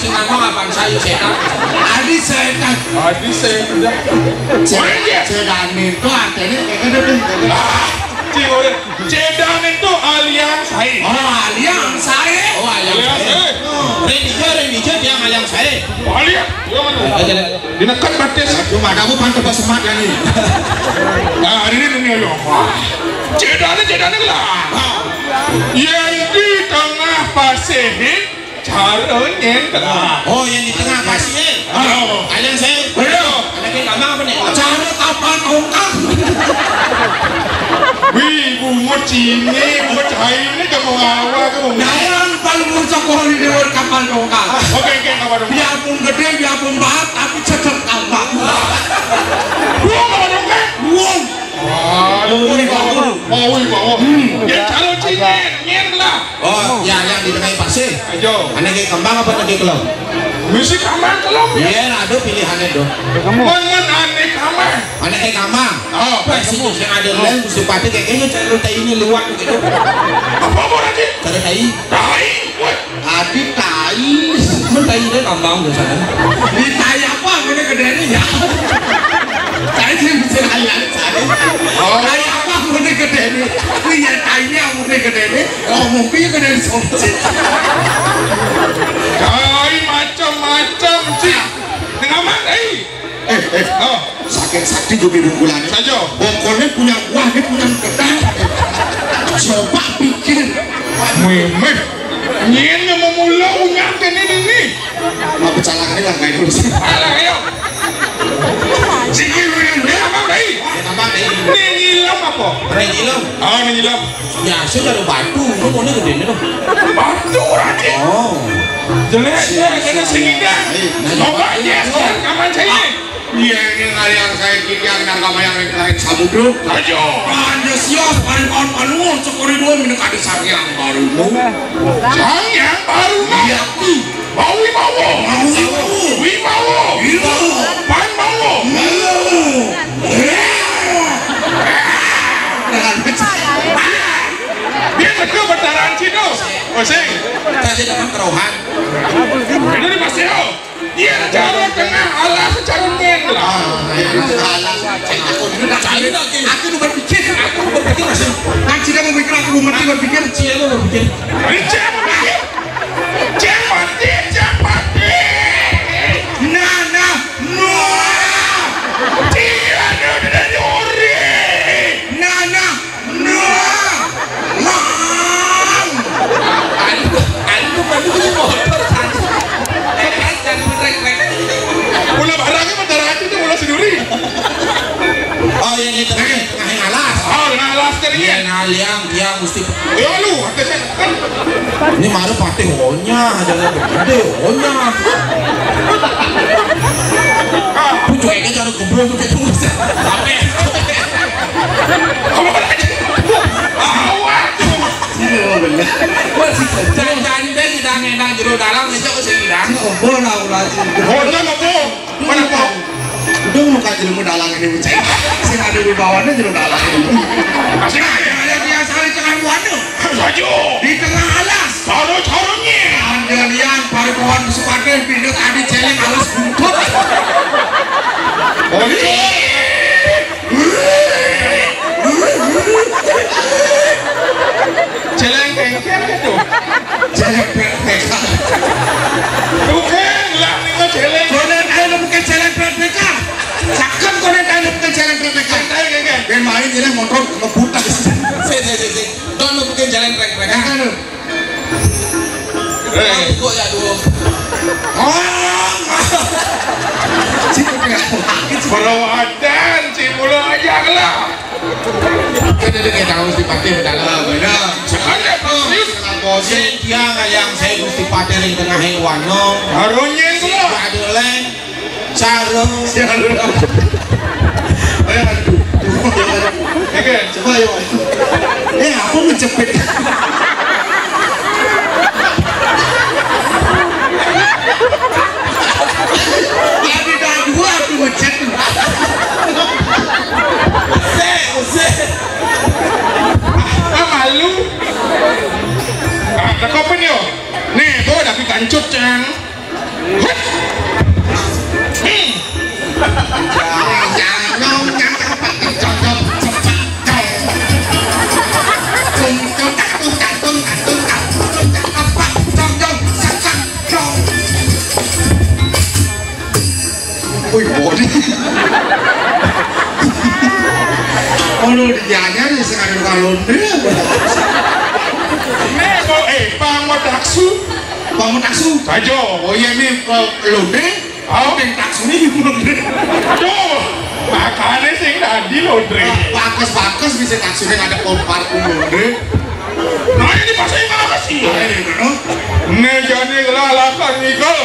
sing nama abang saya sedan. Adi sedan. Sedan itu artinya Cedan itu alian saya. alian saya. Oh alian saya. Renija dia alian saya. Alian. Dinekat batis. Cuma kamu pantau semat yang ini. Nah, hari ini yo. Cedan lah. Yang di tengah pasir caranya lah. Oh yang di tengah pasir. Alian saya. Alian kamu apa nih? Cara kapan ongkang? Wih, bunga Cina, bunga China kamu awal kamu. Jangan paling muncul di luar kapal ongkang. Oke, kabar dong. Biarpun gede, biarpun bahat, tapi cocok tambah. Buang kabar dong kan? Buang. Mau. Ya kalau Cina, nyen lah. Oh yang di tengah pasir. Ayo. Ane kayak kembang apa tadi kelom? Musik aman kalau. Iya ada pilihannya dong. Mangan aneh kamar. Ane kayak kambang. Oh, Pasti yang ada lain mesti pati kayaknya cara tai ini lewat gitu. Apa nanti? Cara tai. Tai. Adi tai. Tai itu kambang biasanya. Di tai apa? Mana gedenya ya? Tai sih bisa ayam tai. Tai apa? Mana gedenya? Ini ya tainya mana gedenya? Oh mungkin gede soncet. Tai macam-macam sih. Dengan mana? Oh, Saking sakti gue bungkulannya. saja. Bongkolnya punya buah, dia punya gedang. Coba pikir. Memeh. Nyen yang memula unyangan ini. Apa calangannya lah kayak dulu sih. Alah ayo. Sikit dia apa dai? Kambang tai. Ni nyilam apa? Ane nyilam. Ah, ni nyilam. Biasa dari batu. Lu mau nih gede dong. Batu rati. Oh. Jeleknya kena segida. Coba yes, kaman saya. Iya ini kalian saya kiri yang narkama yang lain samudra. Ayo. Anda siap, paling kawan panuh, cokori dua mendekati yang baru. Sayang baru nak. Iya, Mau wibawa. Wibawa. Pan mau. Dia nak bentaran Cino. Oseng. Tadi dapat kerohan. Ini di Maseo. Dia cara tengah alas secara men lah. Aku udah berpikir masih. Kan tidak memikir aku mati berpikir. Cia lu berpikir. Ini cek mati. Nana, no. Dia ada nyuri. Nana, no. Mam. Anu baru punya motor tadi. Jangan trek-trek. Mula barangnya bentaran itu mula sendiri. Oh yang di tengah yang alas. Oh, dengan alas Iya tadinya. yang mesti. Yo lu, hati kan. Ini maru pati honya, jangan gede honya. Pucuk kayaknya cara goblok tuh gitu. Sampai. Kamu lagi. Awak. Jangan deh kita ngendang jero dalam aja kok sing ndang. Bola ulah. Hoja mau. Mana mau? Udah muka jelemu dalang ini bucai. Sing ada di bawahnya jelemu dalang ini. Masih Ada dia sari tengah buana. Sajo. Di tengah alas. Cara-caranya. Andalian pari pohon sepatu pindah tadi celeng alas buntut. Oke. Celeng kengkeng gitu. Celeng PPK. Bukan lah dengan celeng. Konen ayo bukan celeng PPK. Cakep konen ayo bukan celeng PPK. Celeng kengkeng. Dan main jadi motor ngebuta. Si. Don lu bikin jalan trek-trek. Kok ya dulu. Perawadan si mula aja lah. Kita dia tahu mesti pakai dalam. Benar. Sekarang serius. Bosen dia yang saya gusti paten di tengah hewano. Harunya itu lah. Ada leng. Sarung. Oke. Coba yuk. Aku mencepit. Ada dah dua aku mencepit. Malu. Wih, bodi. Ono dianyar ya sekali kalonde. Pangmotaksu. Pangmotaksu. Ajo. Oh iya nih londe. Oh, yang taksu nih londe. Tuh, makanya sing tadi londe. Pakes bisa taksunya ada parfum londe. Nah ini pasang apa sih? Nih jadi lalakan nikol.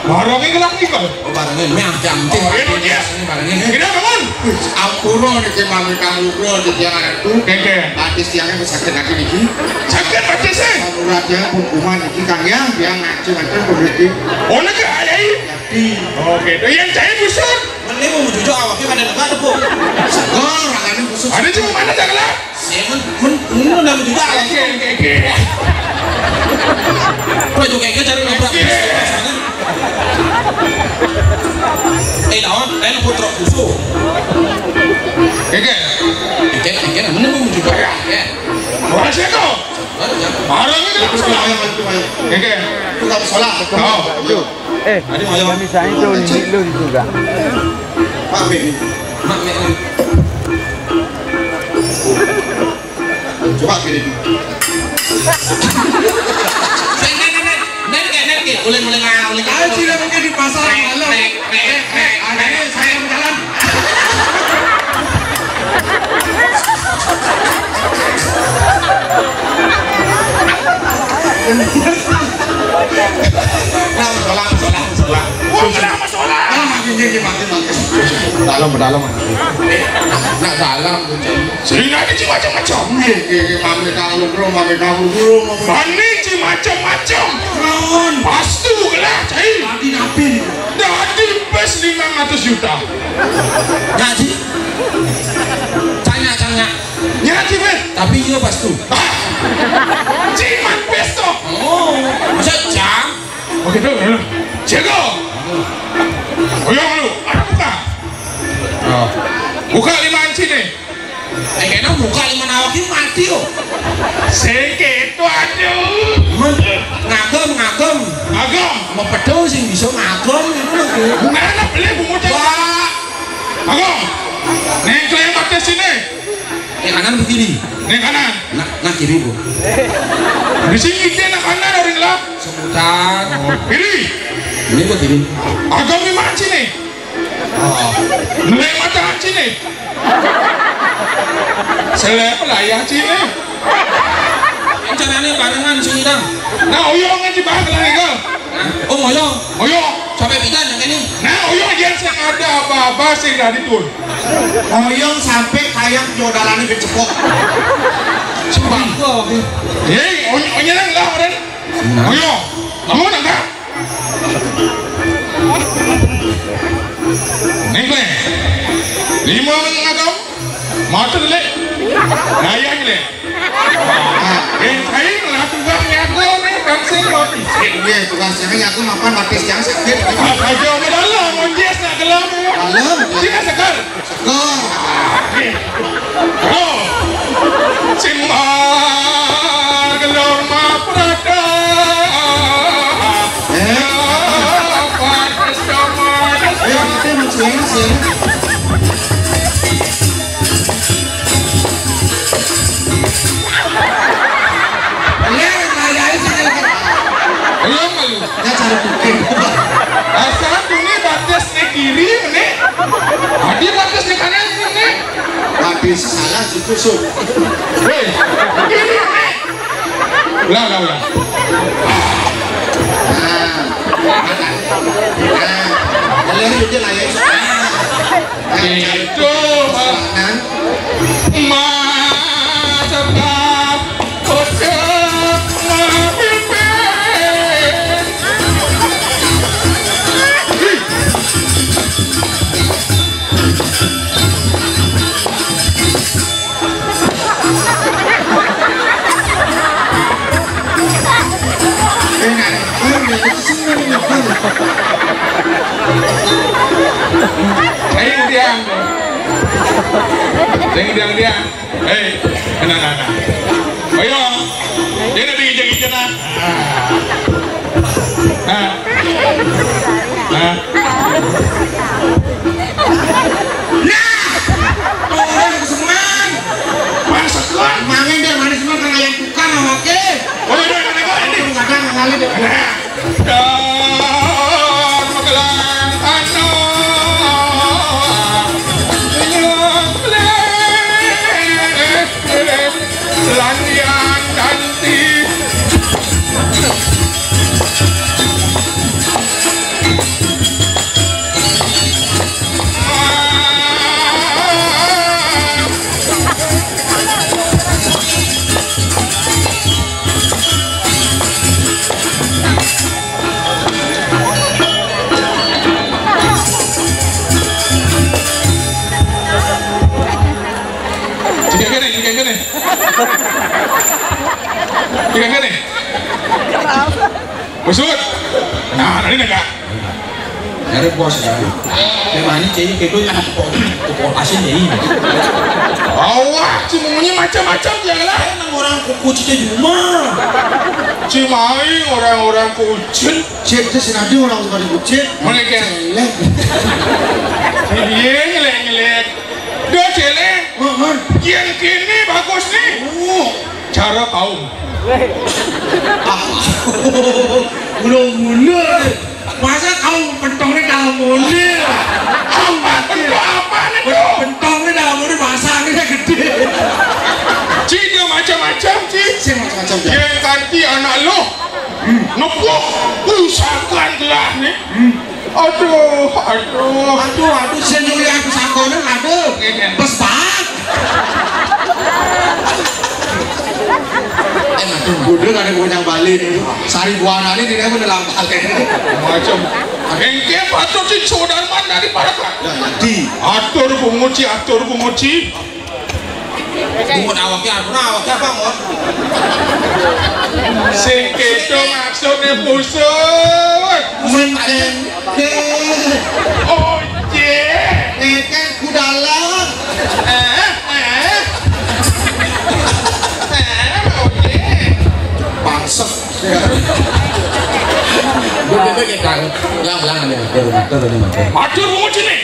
Barangnya gelap nikol. Oh barangnya meh cantik. Oh ini dia. Gede bangun. Ampuro nih ke mami kamu bro di tiang anakku. Keke. Batis tiangnya sakit lagi nih. Sakit batis sih. Saluratnya hukuman nih kang ya, biang ngaji macam berarti. Oh nak ayai. Jadi. Oke, tuh yang saya busuk. Mending mau jujur awaknya pada dekat bu. Segar, makanya busuk. Ada cuma mana tak gelap? Saya ini udah jujur awaknya. Keke. Baju kayaknya cari nabrak. Daun, putra busuk. Keke. Keke, mending mau jujur awaknya. Orang siapa? Barangnya gelap sekolah. Keke. Tukang sholat. Oh. Ada mau misalnya itu lu juga. Pak Beni. Mak mek ini. Coba gini. Nek, ulen ngau. Ayo tidak mungkin di pasar malam. Adanya saya berjalan. Sholat. Dalam. Nak dalam Sehingga ini macam-macam. Mami kamu dulu. Ini macam-macam. Pastu lah, cai. Tadi bes 500 juta. Jadi tanya Nyati bes. tapi iya pas tuh. Cimat pesto. Oh masa jam Oke dulu. Jago. Oyong lu. Buka. Buka 5 inci nih. kayaknya buka 5 awaknya mati yo. Segitu aduh. Ngagem Agam. mau pedo sih bisa ngagem gitu. Mana beli bunga jago. Agam. Neng klaim pakai sini. Kanan begini. Neng kanan. Nah kiri bu. Di sini dia nak kanan orang gelap. Sebentar. Kiri. Ini buat kiri. Agam 5 inci nih. Neng mata inci nih. Selep lah ya cini. Rencananya barengan sini dong. Nah oyongnya di bawah lagi kau. Oh moyong. Oyong. Sampai pitan yang ini. Nah oyong yang ada apa-apa sih dari tuh. Oyong sampai kayak jodalannya dicepok. Sumpah aku awaknya. Oyong yang lah orang. Oyong. Kamu nak tak? Nih kau. 5 mengagam. Mata dulu. Nayang le. Kain lah tukang nyago nih kan sih roti. Iya, tukang siangnya aku makan batis yang sakit. Aja ke dalam, monjes nak dalam. Dalam. Sini segar. Segar. Oh, Simar geloma prada. Kita mencuri sih. Belum malu. Ya cari bukti. Asal ini batas di kiri ini. Tadi batas di kanan ini. Habis salah ditusuk. Hei, kiri ini. Ulang. Kalian itu layak. Itu kanan. Masakap kocak mabimbing. dia. Hei, anak-anak. Ayo, jangan bikin nah. Orang kesenangan. Masa kan? Mangin dia manis semua kan ayam tukang oke. Oh, ini Kadang kali deh. Dan Magelang Ano Landian nanti gini. Busut. Nah, ini enggak. Dari bos kan. Memang ini jadi kedo yang pokok asin ini. Awak semuanya macam-macam jalan. Emang orang kucingnya cuma. Cimai orang-orang kucing. Cek itu senadi orang suka dikucing. Mereka. Iya nyelek. Dia celeng. Yang kini bagus nih. Cara kaum. Mula-mula masa kau pentongnya dalam mobil Apa nih tuh? pentongnya dalam mobil masangnya gede Cina macam-macam sih. macam-macam Yang ganti anak lo nepuk usahakan gelah nih. Aduh senyum yang aku sakonya ada pespat Budak ada goncang balik sari buana ini dia pun dalam balik macam engke patut si Sudarman dari Parakan di atur bunguci Bungun awaknya apa mon? sing kedo maksudnya busuk menten oh je kan kudalang pangsek Gue kayak yang belangan ya. Turun nih macam. atur bunguci nih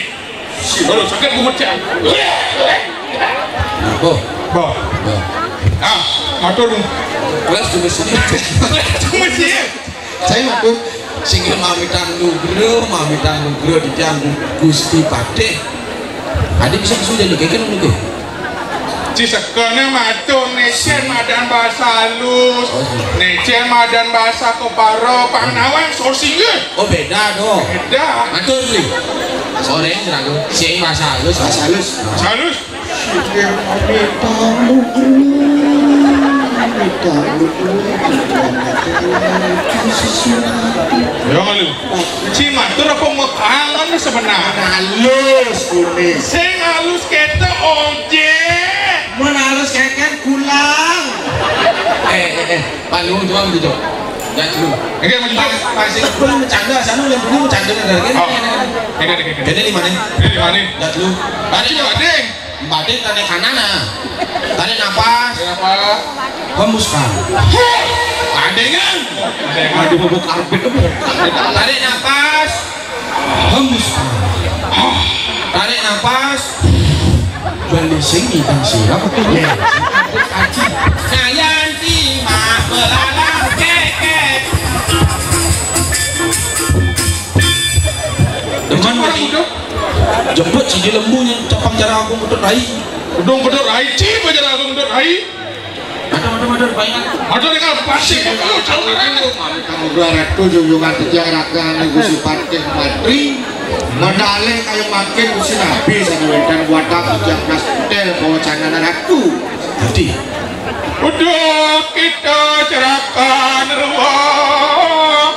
kalau sakit bunguci Oh, bah atur bung kelas cuma sini. cuma sih saya waktu Singgih mamitan nugro di tiang Gusti Pade. Adik bisa sudah lu kayak lu ke? Cisekene matur necen madan bahasa halus necen madan bahasa keparo pangnawang sorsinge Oh beda dong. beda Matur beli. Sore jeragu. Si bahasa halus. halus ya lu ci matur apa mau kangen sebenarnya halus kuning sing halus kete oje menhalus keken kulang Palung tuang gitu. Ya dulu. oke mau jujur Masih kurang bercanda sana yang dulu bercanda dari kan. Jadi di mana? di mana Ya dulu. tadi badeng Batin tadi kanan tarik nafas, kenapa hembuskan. badengan Ada bubuk karpet tarik nafas, hembuskan. Tarik nafas, beli sini dan siap. Nayanti mak belalang keket. Deman orang udah jemput si di lembunya capang cara aku muter rai. udung betul rai ci bajar aku betul rai Ada bayangan. ada dengan pasti kalau calon kamu berat tuh junjungan tiang rakan Gusti Pade Matri medale kayak makin Gusti Nabi dan wadah tiang nastel bawa canana ratu Jadi udah kita cerahkan ruang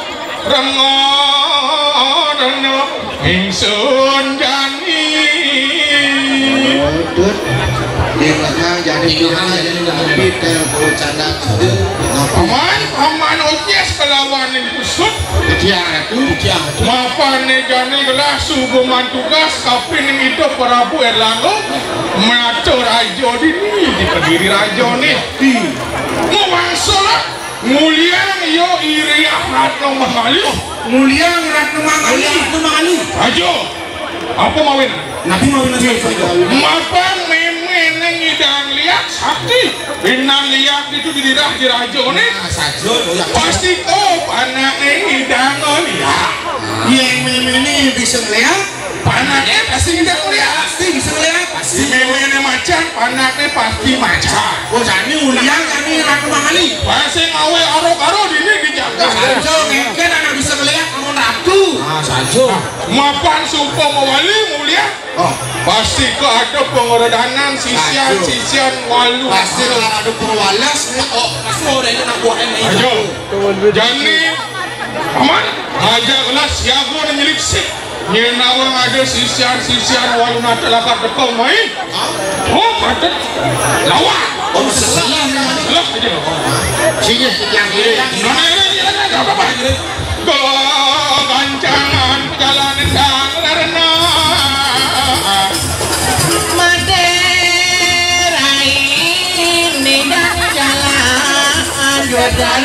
rengo ingsun jani Dut, dia nggak jadi Nabi tel bawa canana aman onyes kelawan yang kusut tiang ratu Mapane jane gelas subuh mantugas kapin ning itu Prabu Erlangga maco rajo dini di Kediri rajo nih di mau masalah mulia yo iri Ratno Mangali mulia Ratno Mangali rajo apa mawin nabi mawin aja mapa memen ngidang liat sakti binang liat itu didirah di rajo nih pasti kok anaknya ngidang liat yang memen ini bisa ngeliat panaknya pasti ngidang liat pasti bisa ngeliat pasti memen macan panaknya pasti macan oh jani mulia jani Ratno Mangali pasti ngawe aro-aro dini dijaga sajo ngeken anak bisa ngeliat mau ratu sajo mapan sumpah mawali mulia pasti kok ada pengordanan sisian walu pasti ada perwalas pasti orang itu nak buat ini ayo jani aman aja gelas siago dan milik sip nyenawang ada sisian walu nak telakar dekau main macet lawan selah aja sini yang kiri nona apa gancangan jalan dan karena Maderai ini dan jalan jodan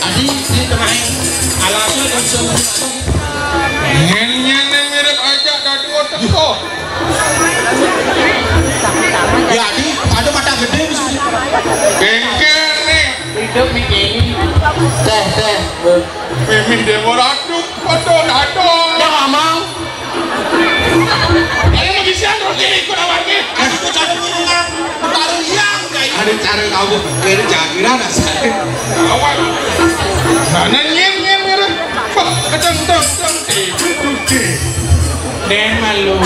Adi di tengah alasnya dan semua nyen mirip aja dari teko ya Adi ada mata gede di sini kengken nih hidup begini teh mimin dewa ratu foto dado ya ngomong ini mau gisian terus ini ikut awalnya aku tuh cara ngomong taruh yang kayak ada cara tahu kayaknya jagiran asal awal mana nyen mirip kedeng deh malu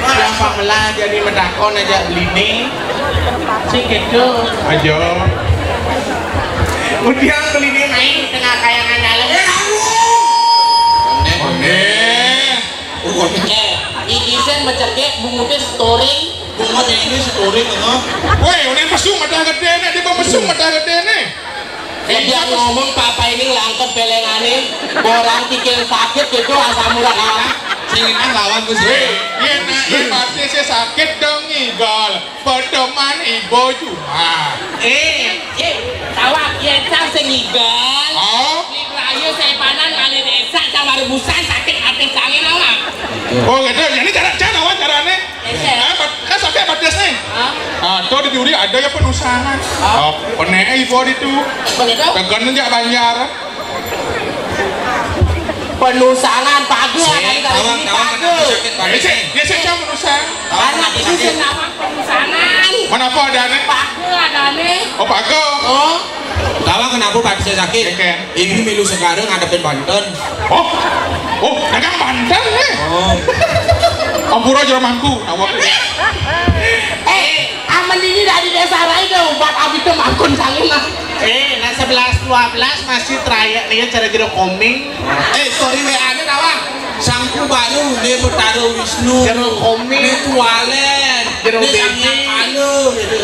siapa melah jadi medakon aja beli nih sih gitu aja kemudian beli nih main tengah kayangan dalam Isen mencekek bungutnya storing bungut ini story no woi udah mesum ada gede nih dia mesum ada gede nih dia ngomong papa ini langkep belenganin orang pikir sakit gitu asal murah kalah singinan lawan gue sih iya pasti saya sakit dong ngigal pedoman ibu cuma tawak yensa sengigal oh ayo saya panan kali desa sama rebusan sakit hati sangin awak oh gitu jadi cara awak caranya kan sampai batas nih tuh di juri ada ya penusangan peneh ibu itu tegan aja banjar penusangan pagi kali ini pagi dia saya penusang anak itu senawang penusangan mana apa ada nih pagi ada nih oh pago tahu kenapa Pak bisa sakit ibu milu sekarang ngadepin Banten oh dagang Banten nih Ampura Jermanku awak aman ini dari desa Rai dong buat abis itu makun sangin lah nah 11-12 masih teriak nih cara jero koming story WA nya tawang sangku baru dia bertaruh Wisnu jero koming dia tualen jero dia beji anu gitu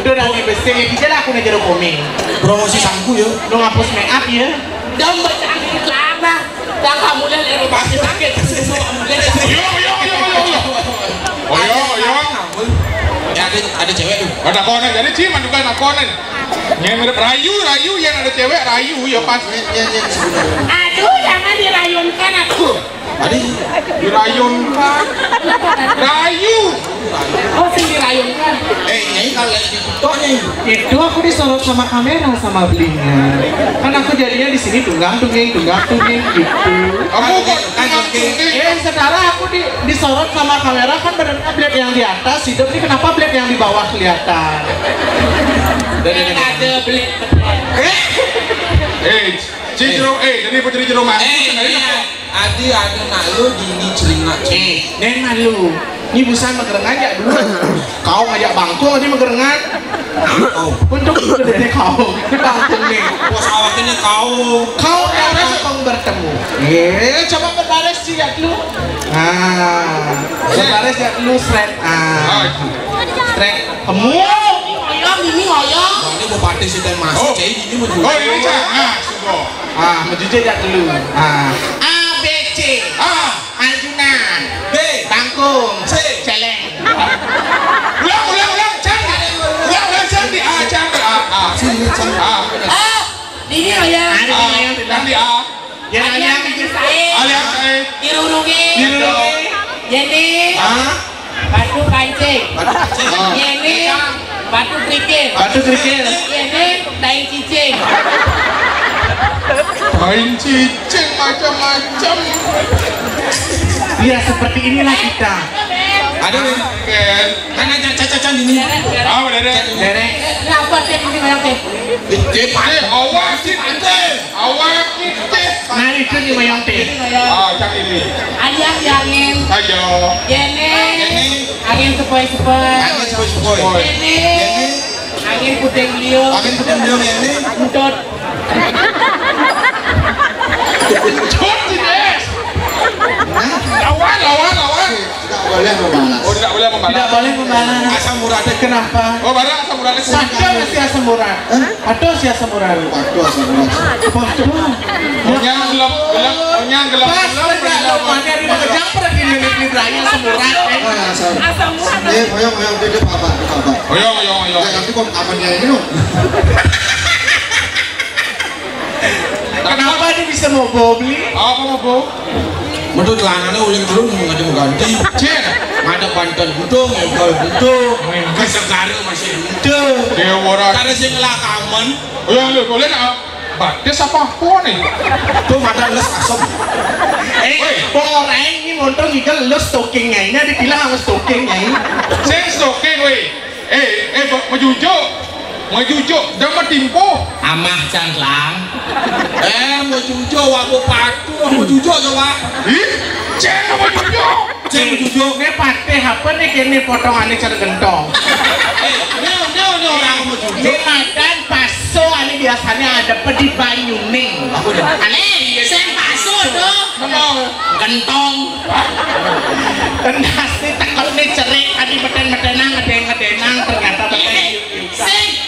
itu udah dibestir ya bisa lah aku nih jero koming promosi sangku ya lu ngapus make up ya dong bercanggih lama dan kamu lihat ini pasti sakit ya ada cewek tuh ada konen jadi ciman juga ada konen yang mirip rayu yang ada cewek rayu ya pas aduh jangan dirayunkan aku dirayunkan rayu oh sih dirayunkan nyai kalau di TikTok nih itu aku disorot sama kamera sama belinya kan aku jadinya di sini tunggang gitu kamu kok saudara aku disorot sama kamera kan benar blade yang di atas hidup nih kenapa blade yang di bawah kelihatan ada beli Cicero, jadi putri jero mah. Adi ada nalu dini celingak. Neng malu. Ini busan magerengan ya dulu. Kau ngajak bangkung tadi magerengan. Untuk gede kau. Bangkung nih. Bos awak ini kau. Kau orang sepang bertemu. Coba berbaris lihat lu. Berbaris lihat lu seret. strek kamu ini ngoyong ini mau partai sih masuk jadi ini mau juga ini cah sugo menjujur ya dulu A B C Arjuna B Bangkung C Celeng ulang cang cang di A cang sini ini ngoyong cang di A Aliang Said Irurungi Yeni Batu kancing Yeni Batu kerikil Yeni daun cicing kain cicing macam-macam ya seperti inilah kita ada nih kan aja cacacan ini derek kenapa teh ini ngoyong teh awak kita nah itu nih mayang teh cang ini Aliang diangin ayo Yeni angin sepoi-sepoi Yeni angin puting beliau ini Entut tidak boleh membalas tidak boleh membalas asam uratnya kenapa barang asam uratnya ada si asam urat atau si asam urat Onyang gelap pas tidak mana di kejang pergi menit raya asam urat asam urat oyong di papa nanti kok amannya ini dong kenapa dia bisa mau beli apa mau bau menurut langannya uling dulu nggak mau ganti ada pantan budung kesegaru masih muda dewa karena sih ngelakaman oyong lu boleh nggak batis apa nih tuh mata les asam orang ini montong juga lo stokingnya ini dibilang sama stokingnya ini saya stoking weh mau jujuk dan mau timpo amah cangklang mau jujo wabu patu mau jujo coba ceng mau jujuk ini pakai apa nih kini potongannya cara gentong ini orang mau jujo di makan paso ini biasanya ada pedi banyuning aneh saya paso tuh gentong dan nasi takut nih cerik adi meten-metenang ngedenang ternyata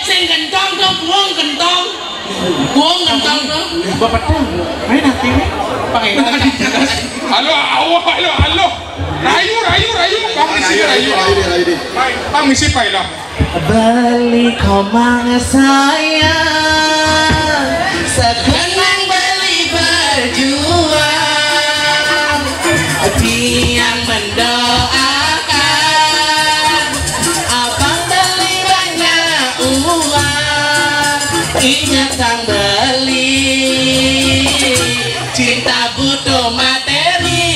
sing gentong tuh buang gentong tuh bapak tuh main nanti nih pakai halo rayu bang misi pak lah balik komang saya sekarang beli berjuang tiang mendoakan abang beli banyak uang ingat sang beli cinta butuh materi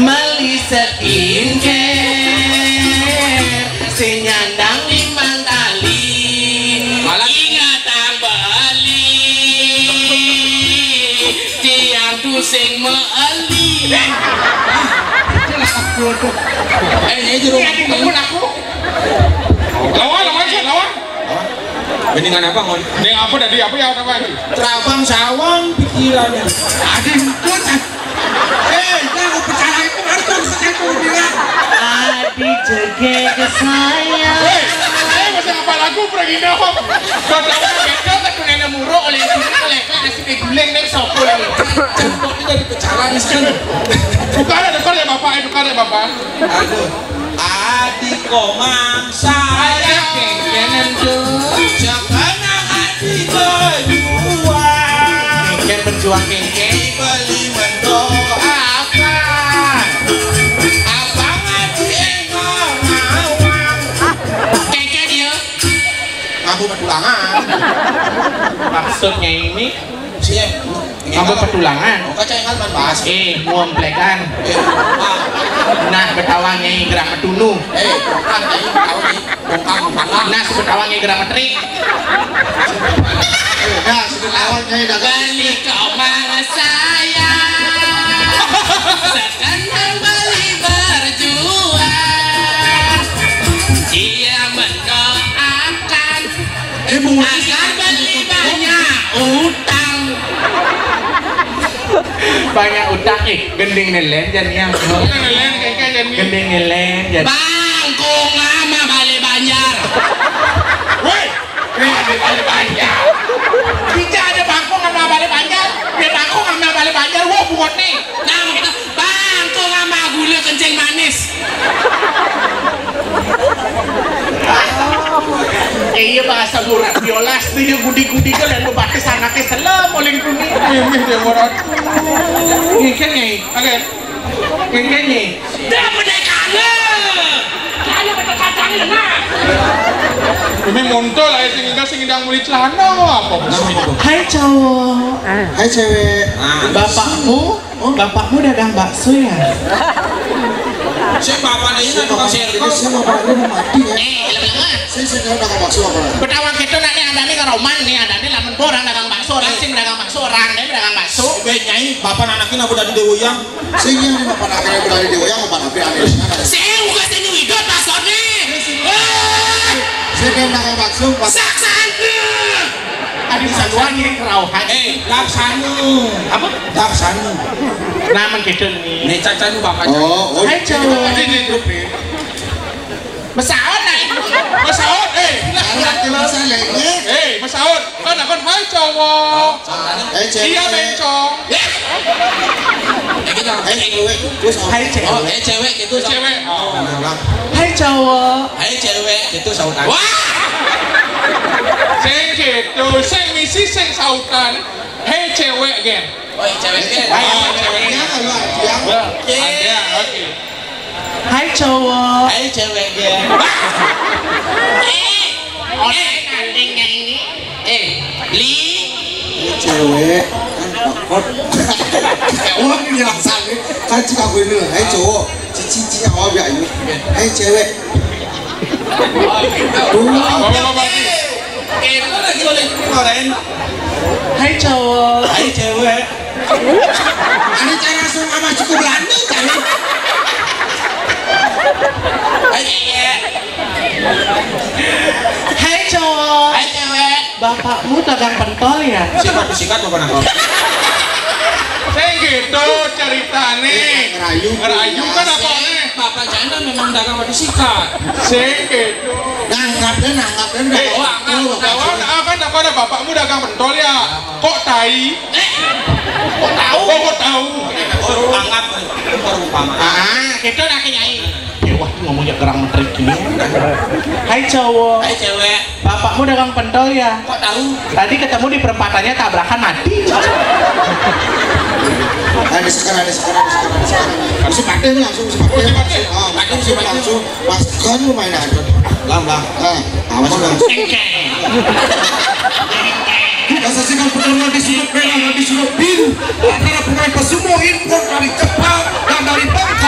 meli skincare si nyandang di mantali ingat ang beli tiang pusing meeli ini jeruk lawan beningan apa ngon ini apa tadi apa ya apa terabang sawang pikirannya ada jangan percaya kemarin tuh bilang adik jege ke saya masih apa lagu pergi dong kau tahu betul kan tuh nenek muruk oleh nasi diguleng nih sopul ini jempol kita di pecalang sekarang bukan ada bapak aduh adik komang saya kenan tuh sekarang adik berjuang kengken berjuang kengken beli mendoakan abang adik ngawang keke dia ngaku petulangan maksudnya ini siap ngaku petulangan kaca yang kan bahas muamplekan nah betawangnya gerak metunu kan ayo tahu nih bongkang bongkang nah sebetawangnya gerak metrik ya sudah lawannya balik komang saya sekarang beli berjuang dia mendoakan agar beli banyak utang banyak utang gending nelen jadinya nelen kayak dan Gendeng ngeleng jadi. Bangkong ama balik Banjar. woi balik Banjar Tidak ada bangkong sama balik Banjar. Dia bangkong sama balik Banjar. Wah buat nih. Nah kita bangkong ama gula kencing manis. Iya bahasa murah biolas dia gudi-gudi kan dan batis anaknya selam oleh dunia. ini dia morat Ngeken nih. oke Ngeken nih. Dah merdekana. Kaya betul kacangnya nah. ini montol lah sing indang beli celana apa Hai cowok. Hai cewek. Bapakmu dagang bakso ya? Saya bapak ini kan tukang serko. Saya mau mati ya. Lelang. Saya udah bakso apa? Pertama kita nak ni ada ni karoman ni ada ni lamun orang dagang bakso orang sing dagang bakso orang dia dagang bakso. Nyai bapak anaknya udah di dewoyang. Saya yang di bapak akhirnya berada di Woyang apa tapi aneh. Saya bukan sini widot bakso ni. Saya kan dagang bakso pas. Saksan. Adi saluan ini kerauhan. Laksanu. Apa? Laksanu. Nama gitu nih. Nih cacanu bapak. Oh, Hai cowok. Masaon nak. Masaud nanti masalah ini. Masaud kan akan hai cowok Cewek. iya bencong Kita Cewek. Terus Hai cewek. cewek gitu cewek Hai cowok. Hai cewek gitu sautan. Wah. sing gitu sing misi sing sautan hei cewek gen Oh cewek kan. cewek Ya kalau yang ada oke Hai cowok. Hai cewek kan. Orang nantinya ini. Li. cewek kan orang penjelasan nih kan cika gue dulu hai cowok cici awal ya ini hai cewek bapak Itu lagi oleh kemarin. Hai cowok. Hai cewek. ada cara langsung sama cukup Belanda kan Hai cewek. Hai cowok. Hai cewek. Bapakmu dagang pentol ya? Siapa disikat bapak nak? sing gitu ceritane ngerayu kan apa nih Bapak janda memang dagang batu sikat. sing gitu nanggap dan kan ada bapakmu dagang pentol ya kok tai kok tahu Baru angat baru umpama. Kita nak nyai. Wah ngomongnya gerang menteri gini. Hai cowok. Hai cewek. Bapakmu dagang pentol ya? Kok tahu? Tadi ketemu di perempatannya tabrakan mati. ada sekarang bisa pakai langsung bisa pakai langsung pas kan lu main ada lambang awas langsung kita saksikan pertarungan di sudut merah dan di sudut biru antara pemain pesumo impor dari Jepang dan dari Bangkok.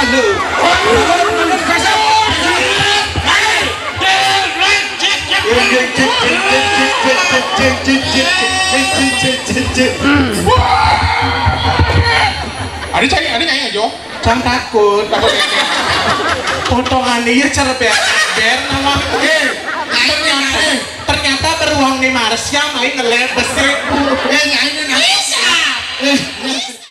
Ada nyanyi aja Jangan takut. Potongan dia cara ber nama. Ternyata beruang di Marsya main ngelet besi. Nyanyi